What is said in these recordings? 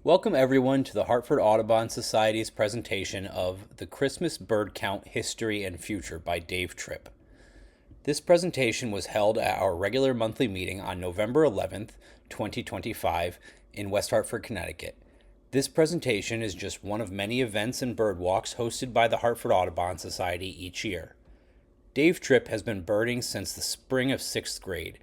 Welcome everyone to the Hartford Audubon Society's presentation of The Christmas Bird Count History and Future by Dave Tripp. This presentation was held at our regular monthly meeting on November 11th, 2025 in West Hartford, Connecticut. This presentation is just one of many events and bird walks hosted by the Hartford Audubon Society each year. Dave Tripp has been birding since the spring of 6th grade,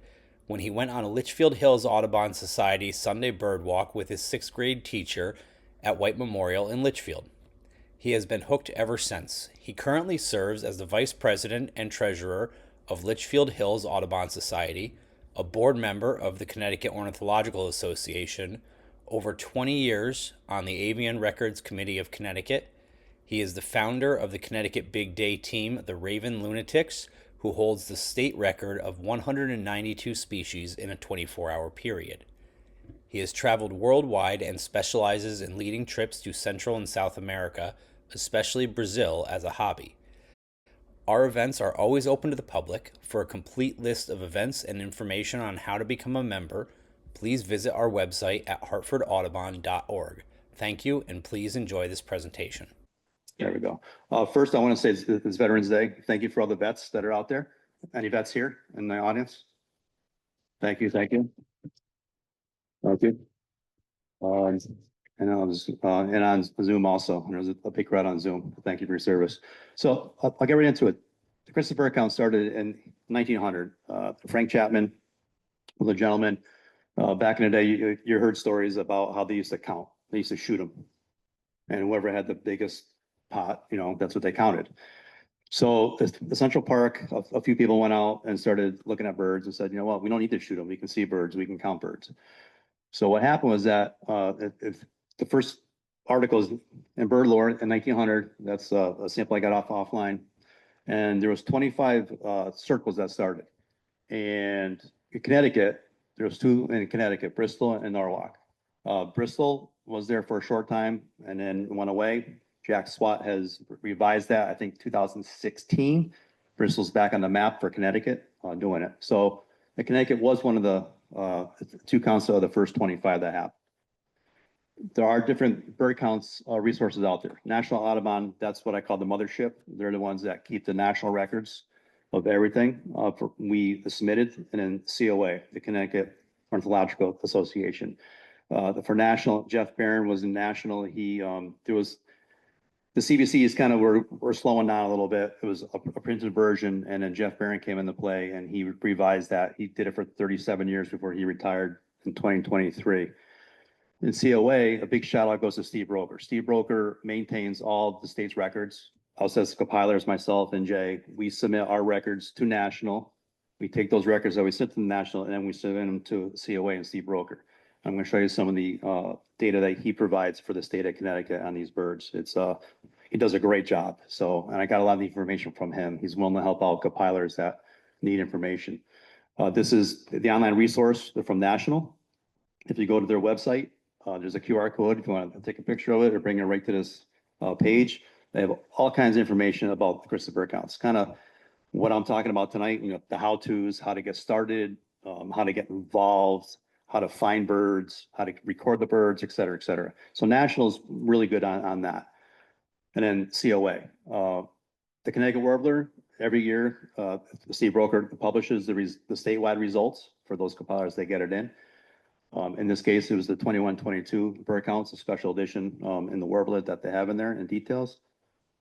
when he went on a Litchfield Hills Audubon Society Sunday bird walk with his 6th grade teacher at White Memorial in Litchfield. He has been hooked ever since. He currently serves as the vice president and treasurer of Litchfield Hills Audubon Society, a board member of the Connecticut Ornithological Association, over 20 years on the Avian Records Committee of Connecticut. He is the founder of the Connecticut Big Day team, the Raven Lunatics, who holds the state record of 192 species in a 24-hour period. He has traveled worldwide and specializes in leading trips to Central and South America, especially Brazil, as a hobby. Our events are always open to the public. For a complete list of events and information on how to become a member, please visit our website at hartfordaudubon.org. Thank you, and please enjoy this presentation. There we go. First, I want to say it's Veterans Day. Thank you for all the vets that are out there. Any vets here in the audience? Thank you, thank you. Thank you. And on Zoom also. There's a big crowd on Zoom. Thank you for your service. So I'll get right into it. The Christmas bird count started in 1900. Frank Chapman was a gentleman. Back in the day, you heard stories about how they used to count. They used to shoot them. And whoever had the biggest pot, that's what they counted. So the Central Park, a few people went out and started looking at birds and said, you know what, we don't need to shoot them. We can see birds, we can count birds. So what happened was that the first articles in bird lore in 1900, that's a sample I got offline, and there was 25 circles that started. And in Connecticut, there was two in Connecticut, Bristol and Norwalk. Bristol was there for a short time and then went away. Jack Swat has revised that, I think 2016. Bristol's back on the map for Connecticut doing it. So Connecticut was one of the two counts of the first 25 that happened. There are different bird counts resources out there. National Audubon, that's what I call the mothership. They're the ones that keep the national records of everything we submitted, and then COA, the Connecticut Ornithological Association. For national, Jeff Barron was in national. The CBC is kind of, we're slowing down a little bit. It was a printed version, and then Jeff Barron came into play and he revised that. He did it for 37 years before he retired in 2023. In COA, a big shout out goes to Steve Broker. Steve Broker maintains all the state's records. Us as compilers, myself and Jay, we submit our records to national. We take those records that we sent to the national, and then we submit them to COA and Steve Broker. I'm going to show you some of the data that he provides for the state of Connecticut on these birds. He does a great job. And I got a lot of the information from him. He's willing to help out compilers that need information. This is the online resource from National. If you go to their website, there's a QR code. If you want to take a picture of it or bring it right to this page, they have all kinds of information about the Christmas bird counts. Kind of what I'm talking about tonight, the how-tos, how to get started, how to get involved, how to find birds, how to record the birds, et cetera, et cetera. So National's really good on that. And then COA. The Connecticut Warbler, every year, Steve Broker publishes the statewide results for those compilers. They get it in. In this case, it was the 21-22 bird counts, a special edition in the Warbler that they have in there in details.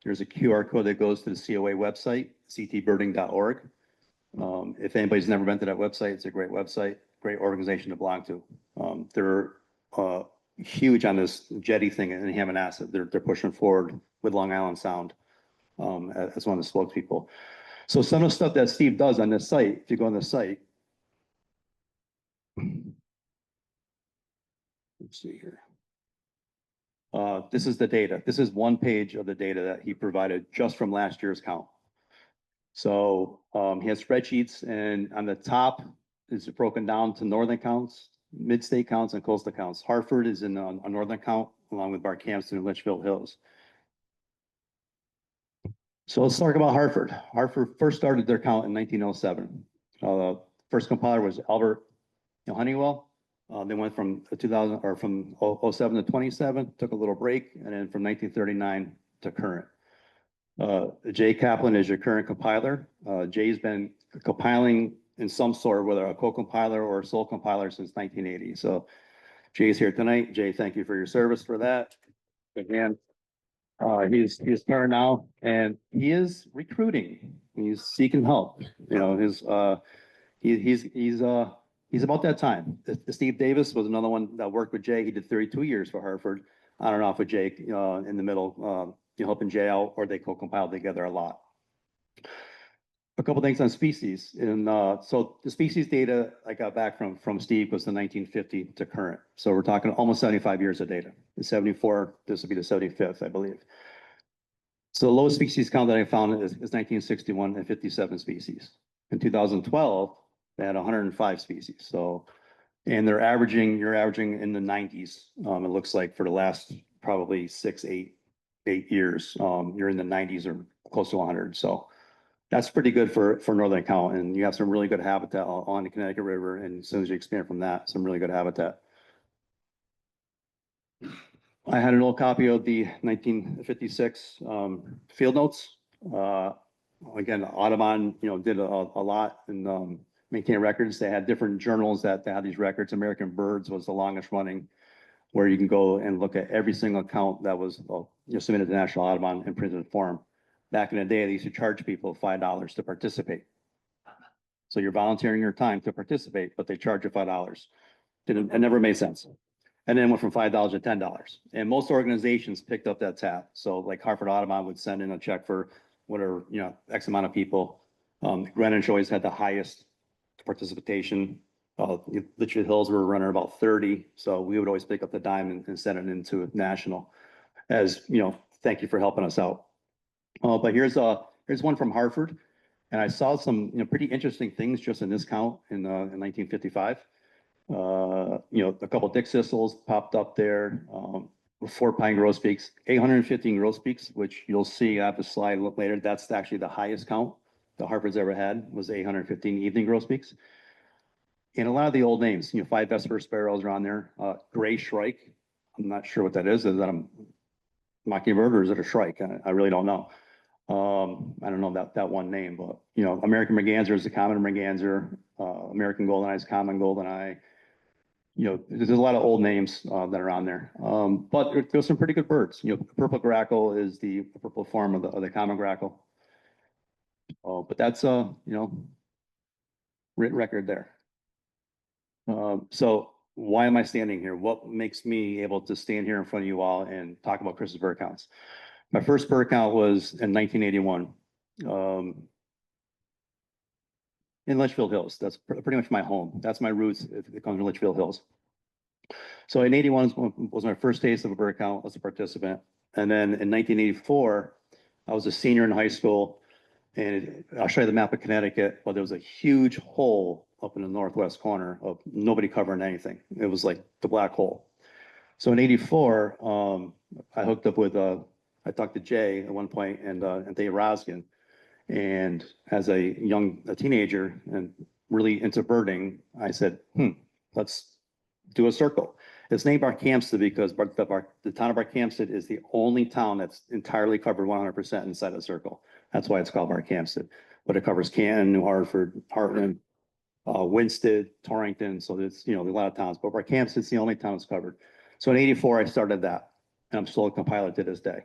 There's a QR code that goes to the COA website, ctbirding.org. If anybody's never been to that website, it's a great website, great organization to belong to. They're huge on this jetty thing in Hammonasset. They're pushing forward with Long Island Sound as one of the spokespeople. So some of the stuff that Steve does on this site, if you go on the site, let's see here. This is the data. This is one page of the data that he provided just from last year's count. So he has spreadsheets, and on the top is broken down to northern counts, mid-state counts, and coastal counts. Hartford is in a northern count, along with Barkhamston and Litchfield Hills. So let's talk about Hartford. Hartford first started their count in 1907. First compiler was Albert Honeywell. They went from 2000 or from 07 to 27, took a little break, and then from 1939 to current. Jay Kaplan is your current compiler. Jay's been compiling in some sort, whether a co-compiler or a sole compiler since 1980. So Jay's here tonight. Jay, thank you for your service for that. Again, he's here now, and he is recruiting. He's seeking help. You know, he's about that time. Steve Davis was another one that worked with Jay. He did 32 years for Hartford, on and off with Jay in the middle, helping Jay out, or they co-compiled together a lot. A couple things on species, and so the species data I got back from Steve was the 1950 to current. So we're talking almost 75 years of data. The 74, this will be the 75th, I believe. So the lowest species count that I found is 1961 and 57 species. In 2012, they had 105 species. So, and you're averaging in the 90s. It looks like for the last probably 8 years, you're in the 90s or close to 100. So that's pretty good for northern count. And you have some really good habitat on the Connecticut River. And as soon as you expand from that, some really good habitat. I had an old copy of the 1956 field notes. Again, Audubon, did a lot and maintain records. They had different journals that had these records. American Birds was the longest running, where you can go and look at every single account that was submitted to National Audubon in printed form. Back in the day, they used to charge people $5 to participate. So you're volunteering your time to participate, but they charge you $5. It never made sense. And then went from $5 to $10. And most organizations picked up that tab. So like Hartford Audubon would send in a check for whatever, X amount of people. Greenwich always had the highest participation. Litchfield Hills were running about 30. So we would always pick up the dime and send it into national as, thank you for helping us out. But here's one from Hartford. And I saw some, pretty interesting things just in this count in 1955. A couple dick thistles popped up there, 4 pine grosbeaks, 815 grosbeaks, which you'll see, I have a slide later. That's actually the highest count the Hartford's ever had, was 815 evening grosbeaks. And a lot of the old names, 5 Vesper sparrows are on there. Gray shrike, I'm not sure what that is. Is that a mockingbird or is it a shrike? I really don't know. I don't know that one name, but American merganser is the common merganser. American goldeneye is common goldeneye. There's a lot of old names that are on there, but there's some pretty good birds. Purple grackle is the purple form of the common grackle. But that's written record there. So why am I standing here? What makes me able to stand here in front of you all and talk about Christmas bird counts? My first bird count was in 1981 in Litchfield Hills. That's pretty much my home. That's my roots. It comes from Litchfield Hills. So in 81 was my first taste of a bird count as a participant. And then in 1984, I was a senior in high school. And I'll show you the map of Connecticut, but there was a huge hole up in the northwest corner of nobody covering anything. It was like the black hole. So in 84, I hooked up with, I talked to Jay at one point and Dave Roskin. And as a teenager and really into birding, I said, let's do a circle. It's named Barkhamsted because the town of Barkhamsted is the only town that's entirely covered 100% inside a circle. That's why it's called Barkhamsted. But it covers Canton, New Hartford, Heartland, Winsted, Torrington. So it's, a lot of towns, but Barkhamsted's the only town that's covered. So in 84, I started that, and I'm still a compiler to this day.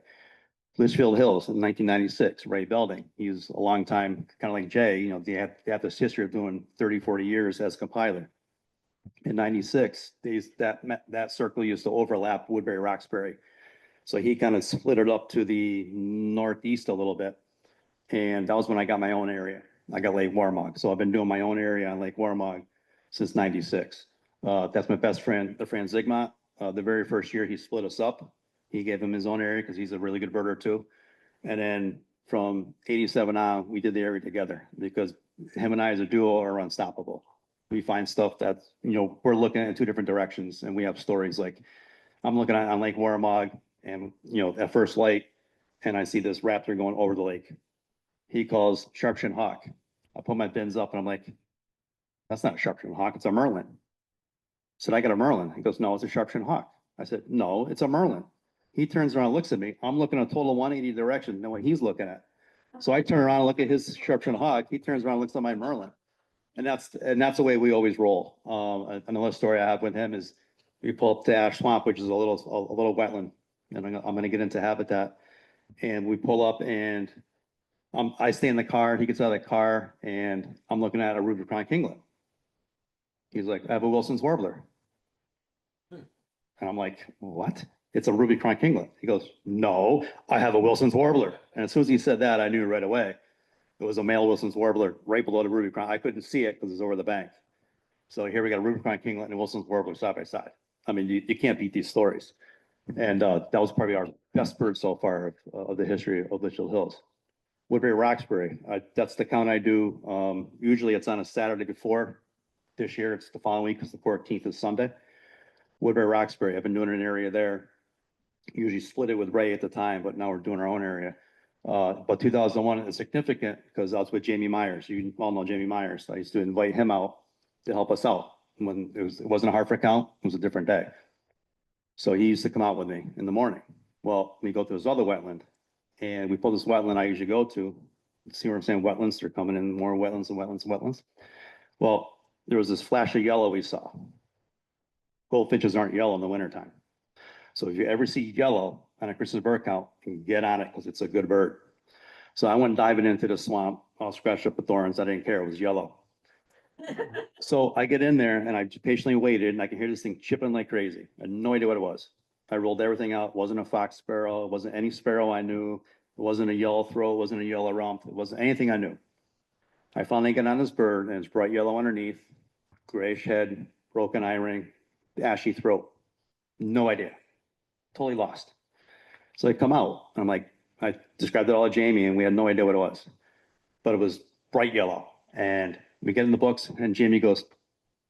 Litchfield Hills in 1996, Ray Belding. He's a long time, kind of like Jay, they have this history of doing 30, 40 years as compiler. In 96, that circle used to overlap Woodbury Roxbury. So he kind of split it up to the northeast a little bit. And that was when I got my own area. I got Lake Warmog. So I've been doing my own area on Lake Warmog since 96. That's my best friend, the Fran Zigmont. The very first year he split us up. He gave him his own area because he's a really good birder too. And then from 87 on, we did the area together because him and I as a duo are unstoppable. We find stuff that, we're looking at in 2 different directions, and we have stories like I'm looking at on Lake Warmog and, at first light, and I see this raptor going over the lake. He calls sharp-shinned hawk. I put my bins up and I'm like, that's not a sharp-shinned hawk, it's a merlin. said, I got a Merlin. He goes, no, it's a sharp-shinned hawk. I said, no, it's a Merlin. He turns around and looks at me. I'm looking a total 180 direction, knowing he's looking at. So I turn around and look at his sharp-shinned hawk. He turns around and looks at my Merlin. And that's the way we always roll. Another story I have with him is we pull up to Ash Swamp, which is a little wetland. And I'm going to get into habitat. And we pull up and I stay in the car. He gets out of the car and I'm looking at a ruby crown kinglet. He's like, I have a Wilson's warbler. And I'm like, what? It's a ruby crown kinglet. He goes, no, I have a Wilson's warbler. And as soon as he said that, I knew right away. It was a male Wilson's warbler right below the ruby crown. I couldn't see it because it's over the bank. So here we got a ruby crown kinglet and a Wilson's warbler side by side. I mean, you can't beat these stories. And that was probably our best bird so far of the history of Litchfield Hills. Woodbury Roxbury, that's the count I do. Usually it's on a Saturday before. This year it's the following week because the 14th is Sunday. Woodbury Roxbury, I've been doing an area there. Usually split it with Ray at the time, but now we're doing our own area. But 2001 is significant because I was with Jamie Myers. You all know Jamie Myers. I used to invite him out to help us out when it wasn't a Hartford count. It was a different day. So he used to come out with me in the morning. Well, we go to this other wetland and we pull this wetland I usually go to. See what I'm saying? Wetlands, they're coming in more wetlands and wetlands and wetlands. Well, there was this flash of yellow we saw. Goldfinches aren't yellow in the wintertime. So if you ever see yellow on a Christmas bird count, you can get on it because it's a good bird. So I went diving into the swamp. I'll scratch up the thorns. I didn't care. It was yellow. So I get in there and I patiently waited and I can hear this thing chipping like crazy. I had no idea what it was. I rolled everything out. It wasn't a fox sparrow. It wasn't any sparrow I knew. It wasn't a yellow throat. It wasn't a yellow rump. It wasn't anything I knew. I finally get on this bird and it's bright yellow underneath, grayish head, broken eye ring, ashy throat. No idea. Totally lost. So I come out and I'm like, I described it all to Jamie and we had no idea what it was, but it was bright yellow. And we get in the books and Jamie goes,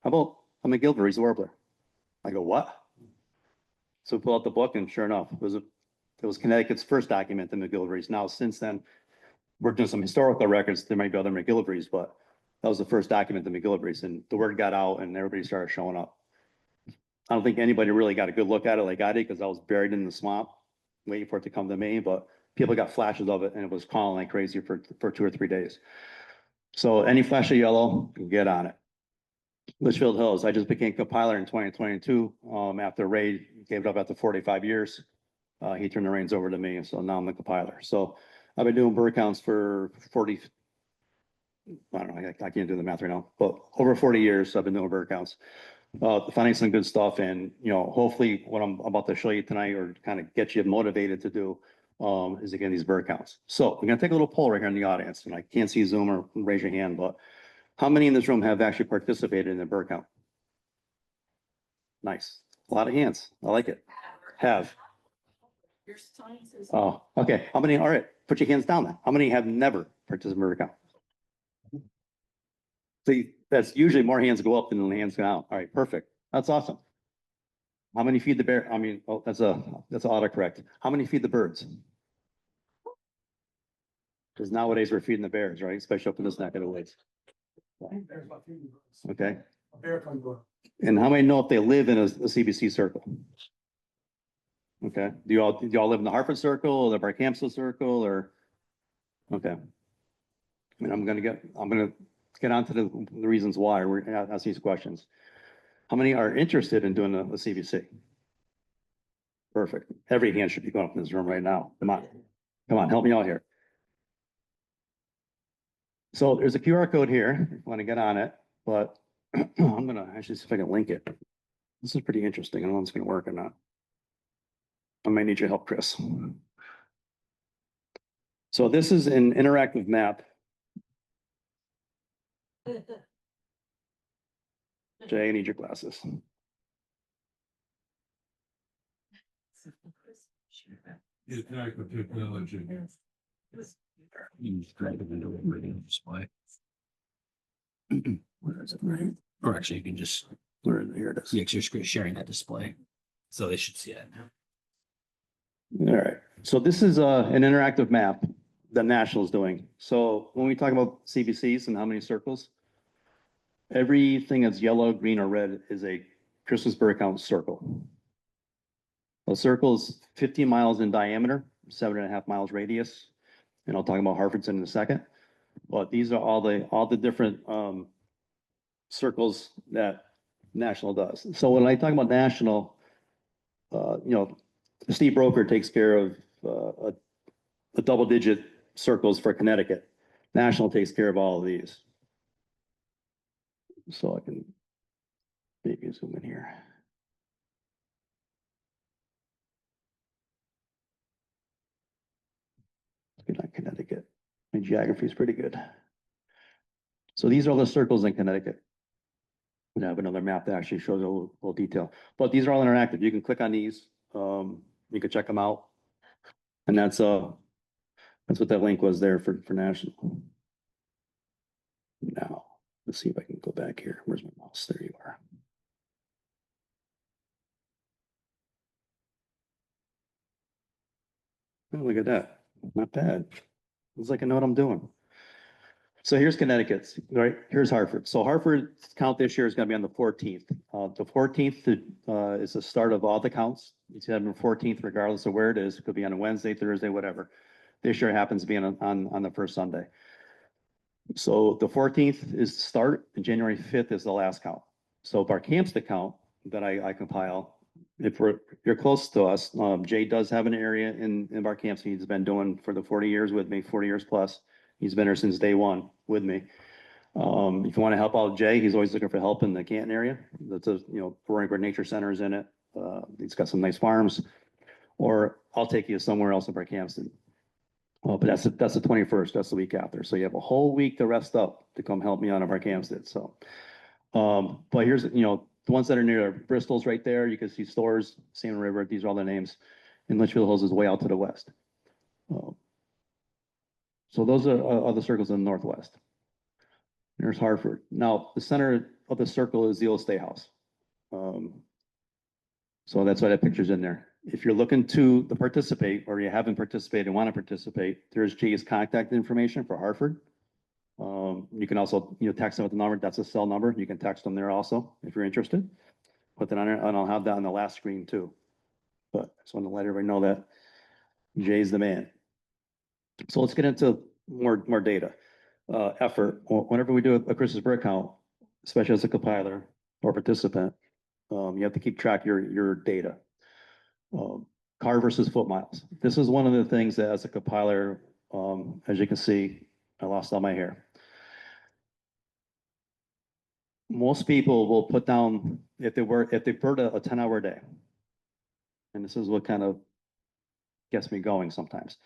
how about a McGilvery's warbler? I go, what? So we pull out the book and sure enough, it was Connecticut's first document, the McGilvery's. Now, since then, we're doing some historical records. There might be other McGilvery's, but that was the first document, the McGilvery's, and the word got out and everybody started showing up. I don't think anybody really got a good look at it like I did because I was buried in the swamp waiting for it to come to me, but people got flashes of it and it was calling like crazy for 2 or 3 days. So any flash of yellow, get on it. Litchfield Hills, I just became compiler in 2022 after Ray gave it up after 45 years. He turned the reins over to me, so now I'm the compiler. So I've been doing bird counts for 40, I don't know, I can't do the math right now, but over 40 years I've been doing bird counts. Finding some good stuff and, hopefully what I'm about to show you tonight or kind of get you motivated to do is again, these bird counts. So we're gonna take a little poll right here in the audience and I can't see Zoom or raise your hand, but how many in this room have actually participated in the bird count? Nice. A lot of hands. I like it. Have. Oh, okay. How many? All right. Put your hands down then. How many have never participated in bird count? See, that's usually more hands go up than the hands go out. All right, perfect. That's awesome. How many feed the bear? I mean, oh, that's autocorrect. How many feed the birds? Because nowadays we're feeding the bears, right? Especially up in this neck of the woods. Okay. And how many know if they live in a CBC circle? Okay. Do y'all live in the Hartford circle or the Barkhamsted circle or? Okay. I mean, I'm gonna get onto the reasons why we're gonna ask these questions. How many are interested in doing a CBC? Perfect. Every hand should be going up in this room right now. Come on, help me out here. So there's a QR code here if you want to get on it, but I'm gonna actually see if I can link it. This is pretty interesting. I don't know if it's gonna work or not. I might need your help, Chris. So this is an interactive map. Jay, I need your glasses. Technology. Display. Where is it? Right? Or actually, you can just. Here it is. Yeah, 'cause you're sharing that display, so they should see it now. All right. So this is an interactive map that National is doing. So when we talk about CBCs and how many circles, everything that's yellow, green, or red is a Christmas bird count circle. The circle is 15 miles in diameter, 7.5 miles radius. And I'll talk about Hartford's in a second. But these are all the different circles that National does. So when I talk about National, Steve Broker takes care of a double-digit circles for Connecticut. National takes care of all of these. So I can maybe zoom in here. Good on Connecticut. My geography is pretty good. So these are all the circles in Connecticut. We have another map that actually shows a little detail, but these are all interactive. You can click on these. You can check them out. And that's what that link was there for National. Now, let's see if I can go back here. Where's my mouse? There you are. Oh, look at that. Not bad. Looks like I know what I'm doing. So here's Connecticut's, right? Here's Hartford. So Hartford's count this year is going to be on the 14th. The 14th is the start of all the counts. It's going to be the 14th, regardless of where it is. It could be on a Wednesday, Thursday, whatever. This year happens to be on the first Sunday. So the 14th is the start, and January 5th is the last count. So Barcamp's count that I compile, if you're close to us, Jay does have an area in Barcamp's he's been doing for the 40 years with me, 40 years plus. He's been here since day one with me. If you want to help out Jay, he's always looking for help in the Canton area. That's Roaring Bird Nature Center is in it. He's got some nice farms. Or I'll take you somewhere else in Barcampston. But that's the 21st. That's the week after. So you have a whole week to rest up to come help me on Barcampston. So, but here's the ones that are near Bristol's right there. You can see stores, Salmon River. These are all the names. And Litchfield Hills is way out to the west. So those are the circles in the northwest. There's Hartford. Now, the center of the circle is the old State House. So that's why that picture's in there. If you're looking to participate, or you haven't participated and want to participate, there's Jay's contact information for Hartford. You can also text them with the number. That's a cell number. You can text them there also if you're interested. Put that on there, and I'll have that on the last screen too. But I just want to let everybody know that Jay's the man. So let's get into more data. Effort. Whenever we do a Christmas bird count, especially as a compiler or participant, you have to keep track of your data. Car versus foot miles. This is one of the things that as a compiler, as you can see, I lost all my hair. Most people will put down, if they bird a 10-hour day, and this is what kind of gets me going sometimes.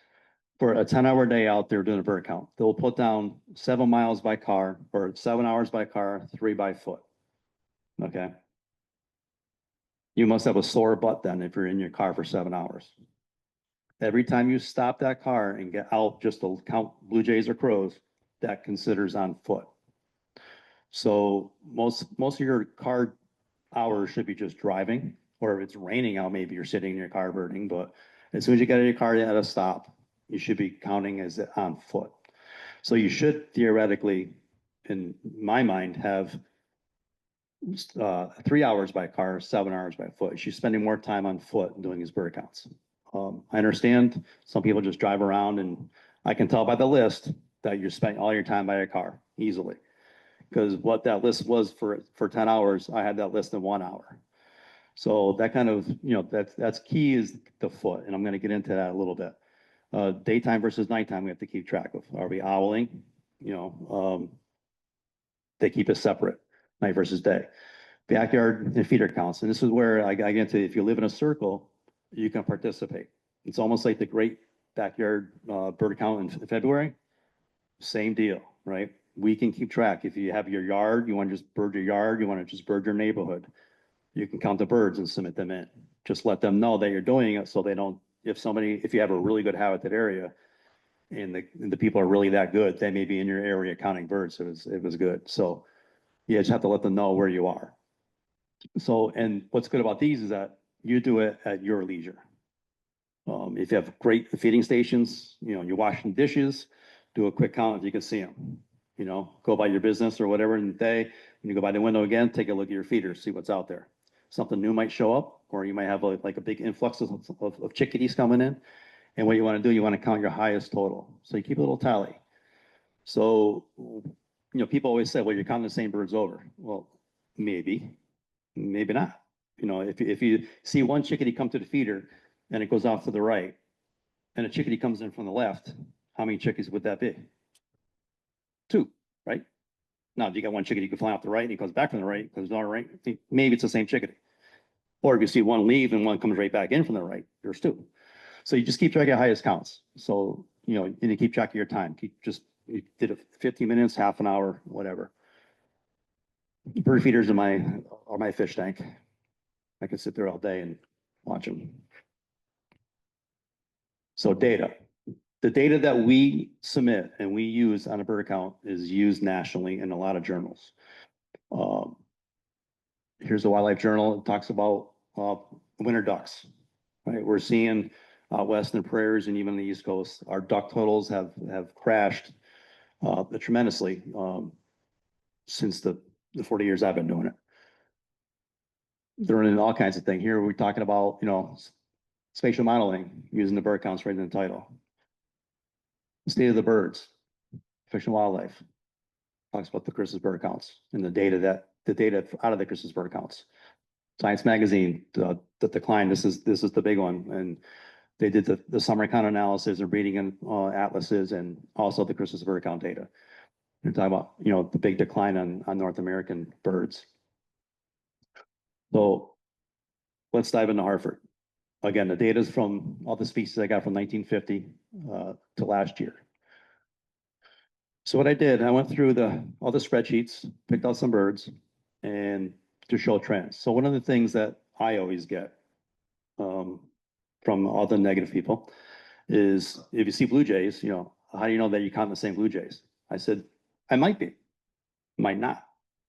For a 10-hour day out there doing a bird count, they'll put down 7 miles by car, or 7 hours by car, 3 by foot. Okay. You must have a sore butt then if you're in your car for 7 hours. Every time you stop that car and get out just to count blue jays or crows, that considers on foot. So most of your car hours should be just driving, or if it's raining out, maybe you're sitting in your car birding, but as soon as you get out of your car at a stop, you should be counting as on foot. So you should theoretically, in my mind, have 3 hours by car, 7 hours by foot. She's spending more time on foot doing his bird counts. I understand some people just drive around, and I can tell by the list that you're spending all your time by your car easily. Because what that list was for 10 hours, I had that list in 1 hour. So that kind of, that's key is the foot. And I'm going to get into that a little bit. Daytime versus nighttime, we have to keep track of. Are we owling? They keep it separate, night versus day. Backyard and feeder counts. And this is where I get into, if you live in a circle, you can participate. It's almost like the great backyard bird count in February. Same deal, right? We can keep track. If you have your yard, you want to just bird your yard, you want to just bird your neighborhood, you can count the birds and submit them in. Just let them know that you're doing it so they don't, if you have a really good habitat area and the people are really that good, they may be in your area counting birds. So it was good. So you just have to let them know where you are. So, and what's good about these is that you do it at your leisure. If you have great feeding stations, you're washing dishes, do a quick count if you can see them. Go by your business or whatever in the day. When you go by the window again, take a look at your feeders, see what's out there. something new might show up, or you might have like a big influx of chickadees coming in. And what you want to do, you want to count your highest total. So you keep a little tally. So, people always say, well, you're counting the same birds over. Well, maybe, maybe not. If you see one chickadee come to the feeder and it goes off to the right, and a chickadee comes in from the left, how many chickadees would that be? 2, right? Now, if you got one chickadee, you can fly off the right and he comes back from the right, because on the right, maybe it's the same chickadee. Or if you see one leave and one comes right back in from the right, there's 2. So you just keep track of your highest counts. So, and you keep track of your time. You did it 15 minutes, half an hour, whatever. Bird feeders are my fish tank. I can sit there all day and watch them. So data. The data that we submit and we use on a bird count is used nationally in a lot of journals. Here's the Wildlife Journal. It talks about winter ducks. Right, we're seeing west in the prairies and even the East Coast, our duck totals have crashed tremendously since the 40 years I've been doing it. They're running all kinds of things. Here we're talking about, spatial modeling using the bird counts right in the title. The state of the birds, fish and wildlife, talks about the Christmas bird counts and the data out of the Christmas bird counts. Science Magazine, the decline. This is the big one, and they did the summary count analysis and breeding and atlases, and also the Christmas bird count data. They're talking about the big decline on North American birds. So let's dive into Hartford. Again, the data is from all the species I got from 1950 to last year. So what I did, I went through all the spreadsheets, picked out some birds, and to show trends. So one of the things that I always get from all the negative people is, if you see blue jays, how do you know that you count the same blue jays? I said, I might be, might not.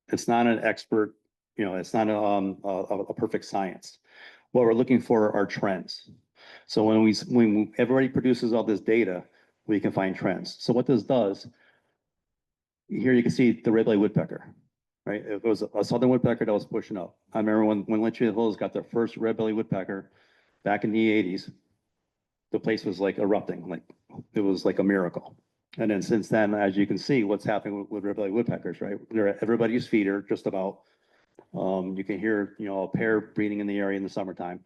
It's not an expert, it's not a perfect science. What we're looking for are trends. So when everybody produces all this data, we can find trends. So what this does, here you can see the red-bellied woodpecker, right? It was a southern woodpecker that was pushing up. I remember when Litchfield Hills got their first red-bellied woodpecker back in the 80s, the place was like erupting, like it was like a miracle. And then since then, as you can see, what's happening with red-bellied woodpeckers, right? They're at everybody's feeder, just about. You can hear, a pair breeding in the area in the summertime,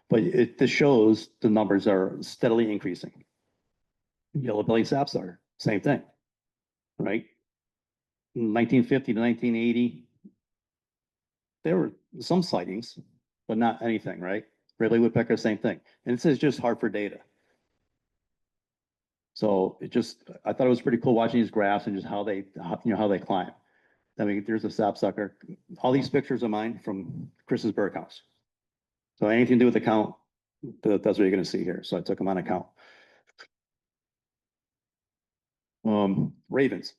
but this shows the numbers are steadily increasing. Yellow-bellied sapsucker, same thing, right? 1950 to 1980, there were some sightings, but not anything, right? Red-bellied woodpecker, same thing. And this is just Hartford data. So I thought it was pretty cool watching these graphs and just how they climb. I mean, there's a sapsucker. All these pictures are mine from Chris's bird counts. So anything to do with the count, that's what you're going to see here. So I took them on account. Ravens.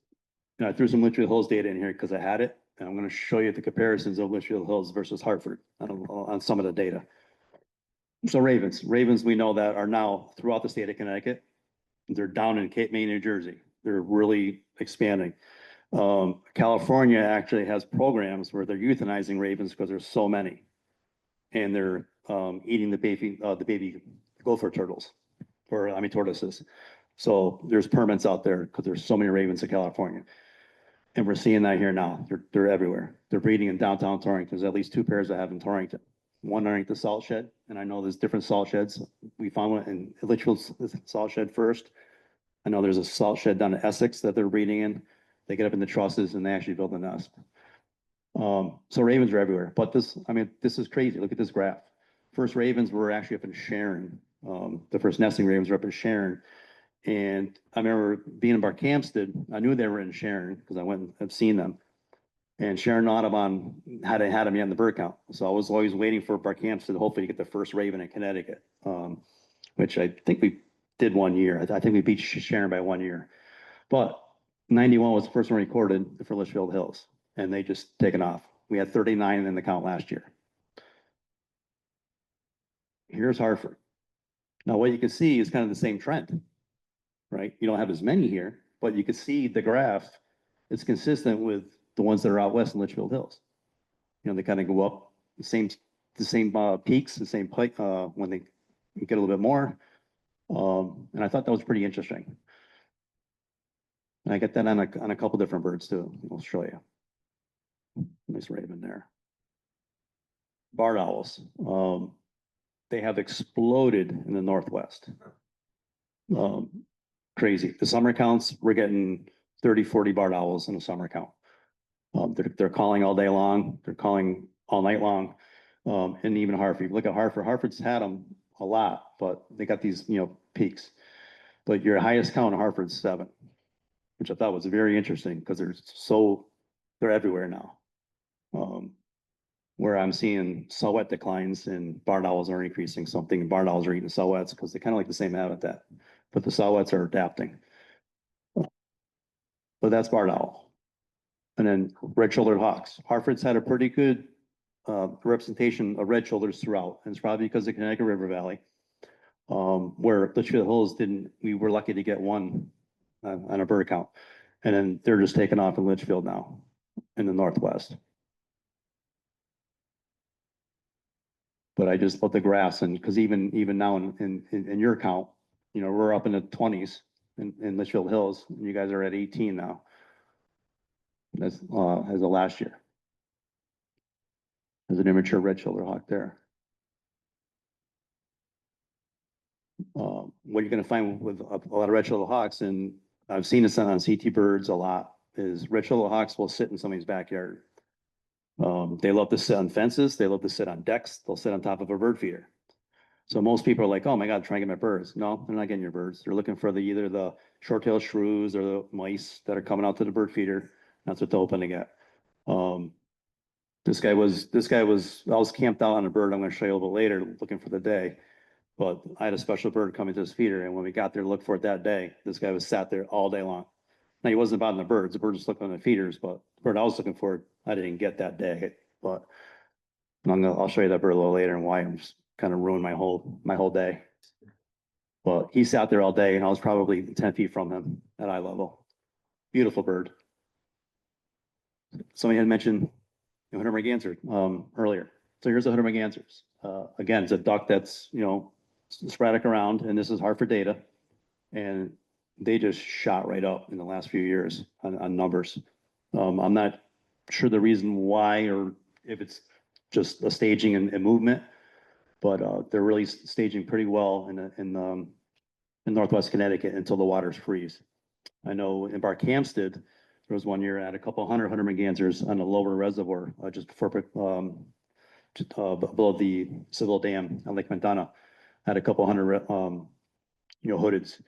I threw some Litchfield Hills data in here because I had it. And I'm going to show you the comparisons of Litchfield Hills versus Hartford on some of the data. So ravens, we know that are now throughout the state of Connecticut. They're down in Cape May, New Jersey. They're really expanding. California actually has programs where they're euthanizing ravens because there's so many, and they're eating the baby gopher turtles, tortoises. So there's permits out there because there's so many ravens in California, and we're seeing that here now. They're everywhere. They're breeding in downtown Torrington. There's at least 2 pairs I have in Torrington. One underneath the salt shed, and I know there's different salt sheds. We found one in Litchfield's salt shed first. I know there's a salt shed down in Essex that they're breeding in. They get up in the trusses and they actually build a nest. So ravens are everywhere, but this is crazy. Look at this graph. First ravens were actually up in Sharon. The first nesting ravens were up in Sharon. And I remember being in Barkhamsted. I knew they were in Sharon because I went and have seen them. And Sharon Audubon had them on the bird count. So I was always waiting for Barkhamsted, hopefully to get the first raven in Connecticut, which I think we did one year. I think we beat Sharon by 1 year. But 91 was the first one recorded for Litchfield Hills, and they just taken off. We had 39 in the count last year. Here's Hartford. Now, what you can see is kind of the same trend, right? You don't have as many here, but you can see the graph. It's consistent with the ones that are out west in Litchfield Hills. They kind of go up the same the same peaks, the same pike when they get a little bit more. And I thought that was pretty interesting. And I get that on a couple different birds too in Australia. Nice raven there. Barred owls. They have exploded in the Northwest. Crazy. The summer counts, we're getting 30, 40 barred owls in a summer count. They're calling all day long. They're calling all night long. And even Hartford, you look at Hartford, Hartford's had them a lot, but they got these, peaks. But your highest count in Hartford's 7, which I thought was very interesting because they're everywhere now. Where I'm seeing silhouette declines and barred owls are increasing something. Barred owls are eating silhouettes because they kind of like the same habitat, but the silhouettes are adapting. But that's barred owl. And then red-shouldered hawks. Hartford's had a pretty good representation of red shoulders throughout, and it's probably because of Connecticut River Valley, where Litchfield Hills didn't. We were lucky to get one on a bird count, and then they're just taking off in Litchfield now, in the Northwest. But I just put the graphs, and because even now in your count, we're up in the 20s in Litchfield Hills, and you guys are at 18 now. That's as of last year. There's an immature red-shouldered hawk there. What you're going to find with a lot of red-shouldered hawks, and I've seen this on CT birds a lot, is red-shouldered hawks will sit in somebody's backyard. They love to sit on fences. They love to sit on decks. They'll sit on top of a bird feeder. So most people are like, oh my God, trying to get my birds. No, they're not getting your birds. They're looking for either the short-tailed shrews or the mice that are coming out to the bird feeder. That's what they're hoping to get. I was camped out on a bird I'm going to show you a little bit later, looking for the day. But I had a special bird coming to this feeder, and when we got there to look for it that day, this guy was sat there all day long. Now, he wasn't about the birds. The bird was looking on the feeders, but the bird I was looking for, I didn't get that day. But I'll show you that bird a little later and why I'm just kind of ruined my whole day. But he sat there all day, and I was probably 10 feet from him at eye level. Beautiful bird. Somebody had mentioned hood merganser earlier. So here's a hood mergansers. Again, it's a duck that's sporadic around, and this is Hartford data, and they just shot right up in the last few years on numbers. I'm not sure the reason why, or if it's just a staging and movement, but they're really staging pretty well in Northwest Connecticut until the waters freeze. I know in Barkhamsted, there was one year I had a couple hundred mergansers on a lower reservoir just before below the Seville Dam on Lake Montana. Had a couple hundred hoodeds,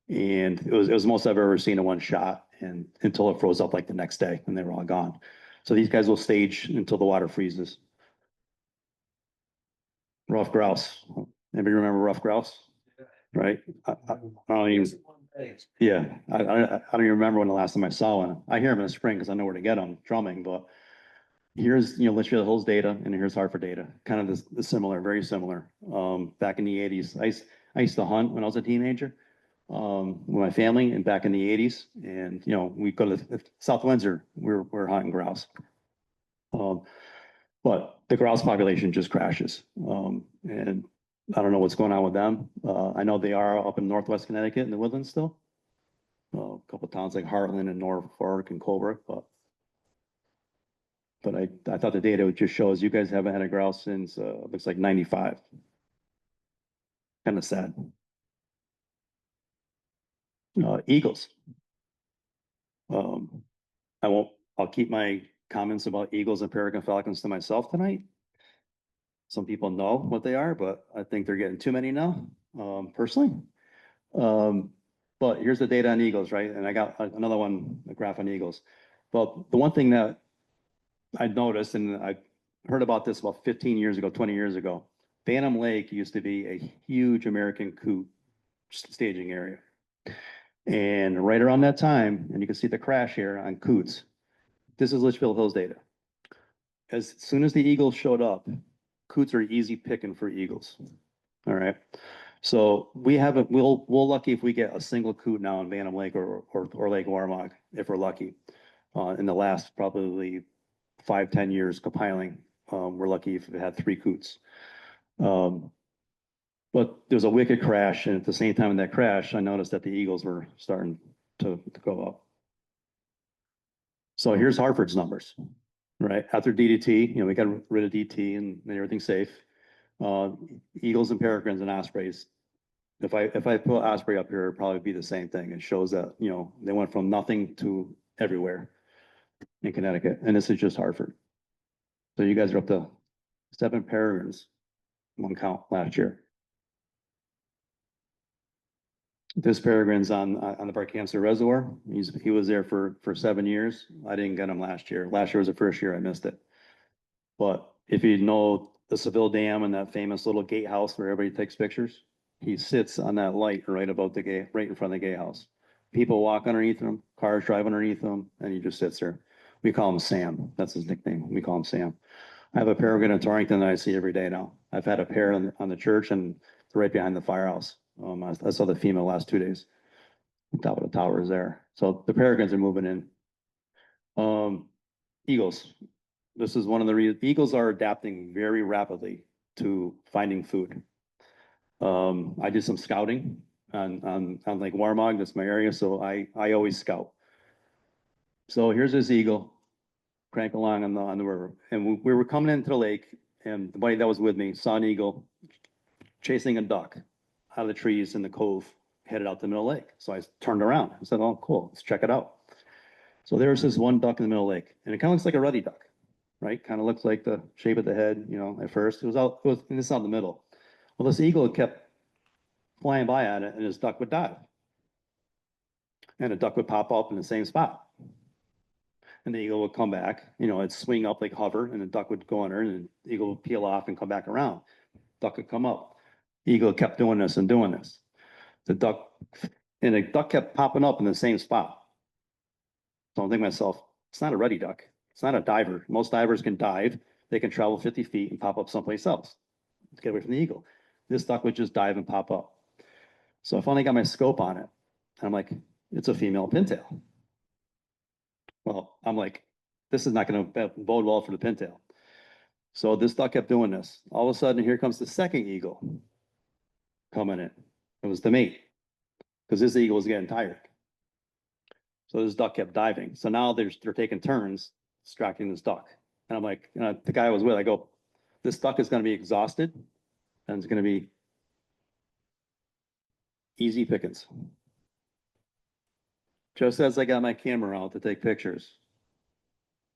and it was the most I've ever seen in one shot, and until it froze up like the next day and they were all gone. So these guys will stage until the water freezes. Rough grouse. Anybody remember rough grouse? Right? I don't even. Yeah, I don't even remember when the last time I saw one. I hear them in the spring because I know where to get them drumming, but here's Litchfield Hills data, and here's Hartford data. Kind of the similar, very similar. Back in the 80s, I used to hunt when I was a teenager with my family, and back in the 80s, and we go to South Windsor. We're hunting grouse, but the grouse population just crashes, and I don't know what's going on with them. I know they are up in Northwest Connecticut in the woodlands still. A couple of towns like Heartland and Norfolk and Colebrook, but I thought the data would just shows you guys haven't had a grouse since looks like 95. Kind of sad. Eagles. I'll keep my comments about eagles and peregrine falcons to myself tonight. Some people know what they are, but I think they're getting too many now, personally. But here's the data on eagles, right? And I got another one, a graph on eagles. But the one thing that I noticed, and I heard about this about 15 years ago, 20 years ago, Bantam Lake used to be a huge American coot staging area. And right around that time, and you can see the crash here on coots, this is Litchfield Hills data. As soon as the eagles showed up, coots are easy picking for eagles. All right. So we'll lucky if we get a single coot now in Bantam Lake or Lake Warmog, if we're lucky, in the last probably 5-10 years compiling We're lucky if it had 3 coots. But there's a wicked crash, and at the same time in that crash, I noticed that the eagles were starting to go up. So here's Hartford's numbers, right? After DDT, we got rid of DT and made everything safe. Eagles and peregrines and ospreys. If I put osprey up here, it'd probably be the same thing. It shows that, they went from nothing to everywhere in Connecticut, and this is just Hartford. So you guys are up to 7 peregrines, one count last year. This peregrine's on the Barkhamsted Reservoir. He was there for 7 years. I didn't get him last year. Last year was the first year I missed it. But if you know the Seville Dam and that famous little gatehouse where everybody takes pictures, he sits on that light right above the gate, right in front of the gatehouse. People walk underneath him, cars drive underneath him, and he just sits there. We call him Sam. That's his nickname. We call him Sam. I have a peregrine in Torrington that I see every day now. I've had a pair on the church and right behind the firehouse. I saw the female last 2 days. The top of the tower is there. So the peregrines are moving in. Eagles. This is one of the reasons. Eagles are adapting very rapidly to finding food. I did some scouting on Lake Warmog. That's my area, so I always scout. So here's this eagle crank along on the river, and we were coming into the lake, and the buddy that was with me saw an eagle chasing a duck out of the trees in the cove, headed out the middle of the lake. So I turned around. I said, "Oh, cool, let's check it out." So there's this one duck in the middle of the lake, and it kind of looks like a ruddy duck, right? Kind of looks like the shape of the head, at first. It was out in the middle. Well, this eagle kept flying by at it, and this duck would dive. And a duck would pop up in the same spot. And the eagle would come back, it'd swing up like hover, and the duck would go under, and the eagle would peel off and come back around. Duck would come up. Eagle kept doing this and doing this. The duck kept popping up in the same spot. So I'm thinking to myself, it's not a ruddy duck. It's not a diver. Most divers can dive. They can travel 50 feet and pop up someplace else to get away from the eagle. This duck would just dive and pop up. So I finally got my scope on it. And I'm like, it's a female pintail. Well, I'm like, this is not going to bode well for the pintail. So this duck kept doing this. All of a sudden, here comes the second eagle coming in. It was the mate, because this eagle was getting tired. So this duck kept diving. So now they're taking turns distracting this duck. And I'm like, the guy I was with, I go, this duck is going to be exhausted, and it's going to be easy pickings. Just as I got my camera out to take pictures,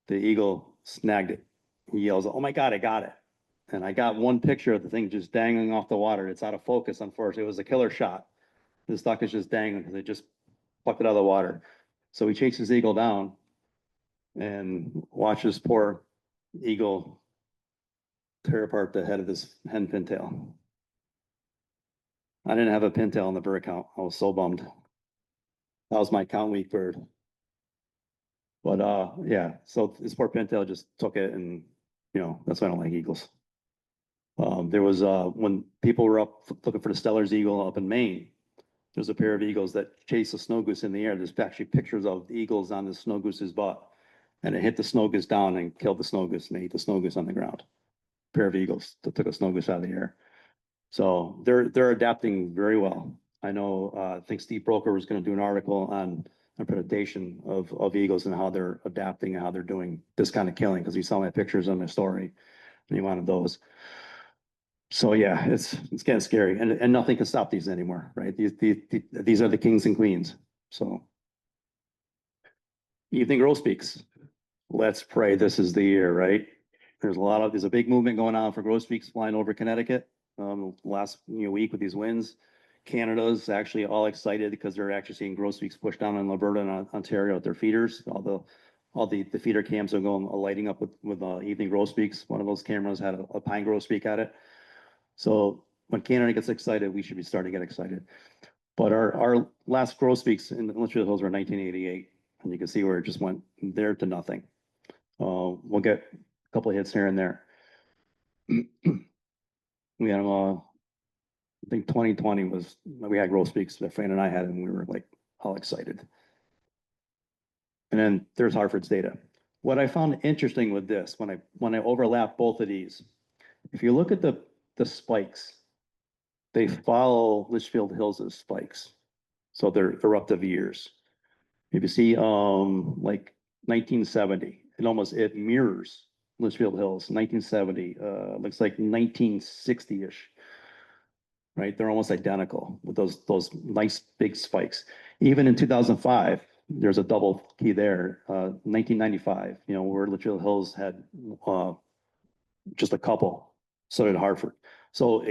the eagle snagged it. He yells, "Oh my God, I got it." And I got one picture of the thing just dangling off the water. It's out of focus, unfortunately. It was a killer shot. This duck is just dangling because they just plucked it out of the water. So he chases the eagle down and watches poor eagle tear apart the head of this hen pintail. I didn't have a pintail in the bird count. I was so bummed. That was my count week bird. But yeah, so this poor pintail just took it, and that's why I don't like eagles. There was when people were up looking for the Stellar's eagle up in Maine, there's a pair of eagles that chase a snow goose in the air. There's actually pictures of the eagles on the snow goose's butt, and it hit the snow goose down and killed the snow goose, and they ate the snow goose on the ground. A pair of eagles that took a snow goose out of the air. So they're adapting very well. I know, I think Steve Broker was going to do an article on predation of eagles and how they're adapting and how they're doing this kind of killing, because he saw my pictures on my story and he wanted those. So yeah, it's getting scary, and nothing can stop these anymore, right? These are the kings and queens. So evening grosbeaks. Let's pray this is the year, right? There's a big movement going on for grosbeaks flying over Connecticut. Last week with these winds. Canada's actually all excited because they're actually seeing grosbeaks push down in Alberta and Ontario at their feeders. All the feeder cams are going lighting up with evening grosbeaks. One of those cameras had a pine grosbeak at it. So when Canada gets excited, we should be starting to get excited. But our last grosbeaks in the Litchfield Hills were 1988, and you can see where it just went there to nothing. We'll get a couple of hits here and there. We had I think 2020 we had grosbeaks that Fran and I had, and we were like all excited. And then there's Hartford's data. What I found interesting with this, when I overlap both of these, if you look at the spikes, they follow Litchfield Hills' spikes. So they're eruptive years. If you see like 1970, it mirrors Litchfield Hills, 1970, looks like 1960-ish, right? They're almost identical with those nice big spikes. Even in 2005, there's a double key there. 1995, where Litchfield Hills had just a couple, so did Hartford. So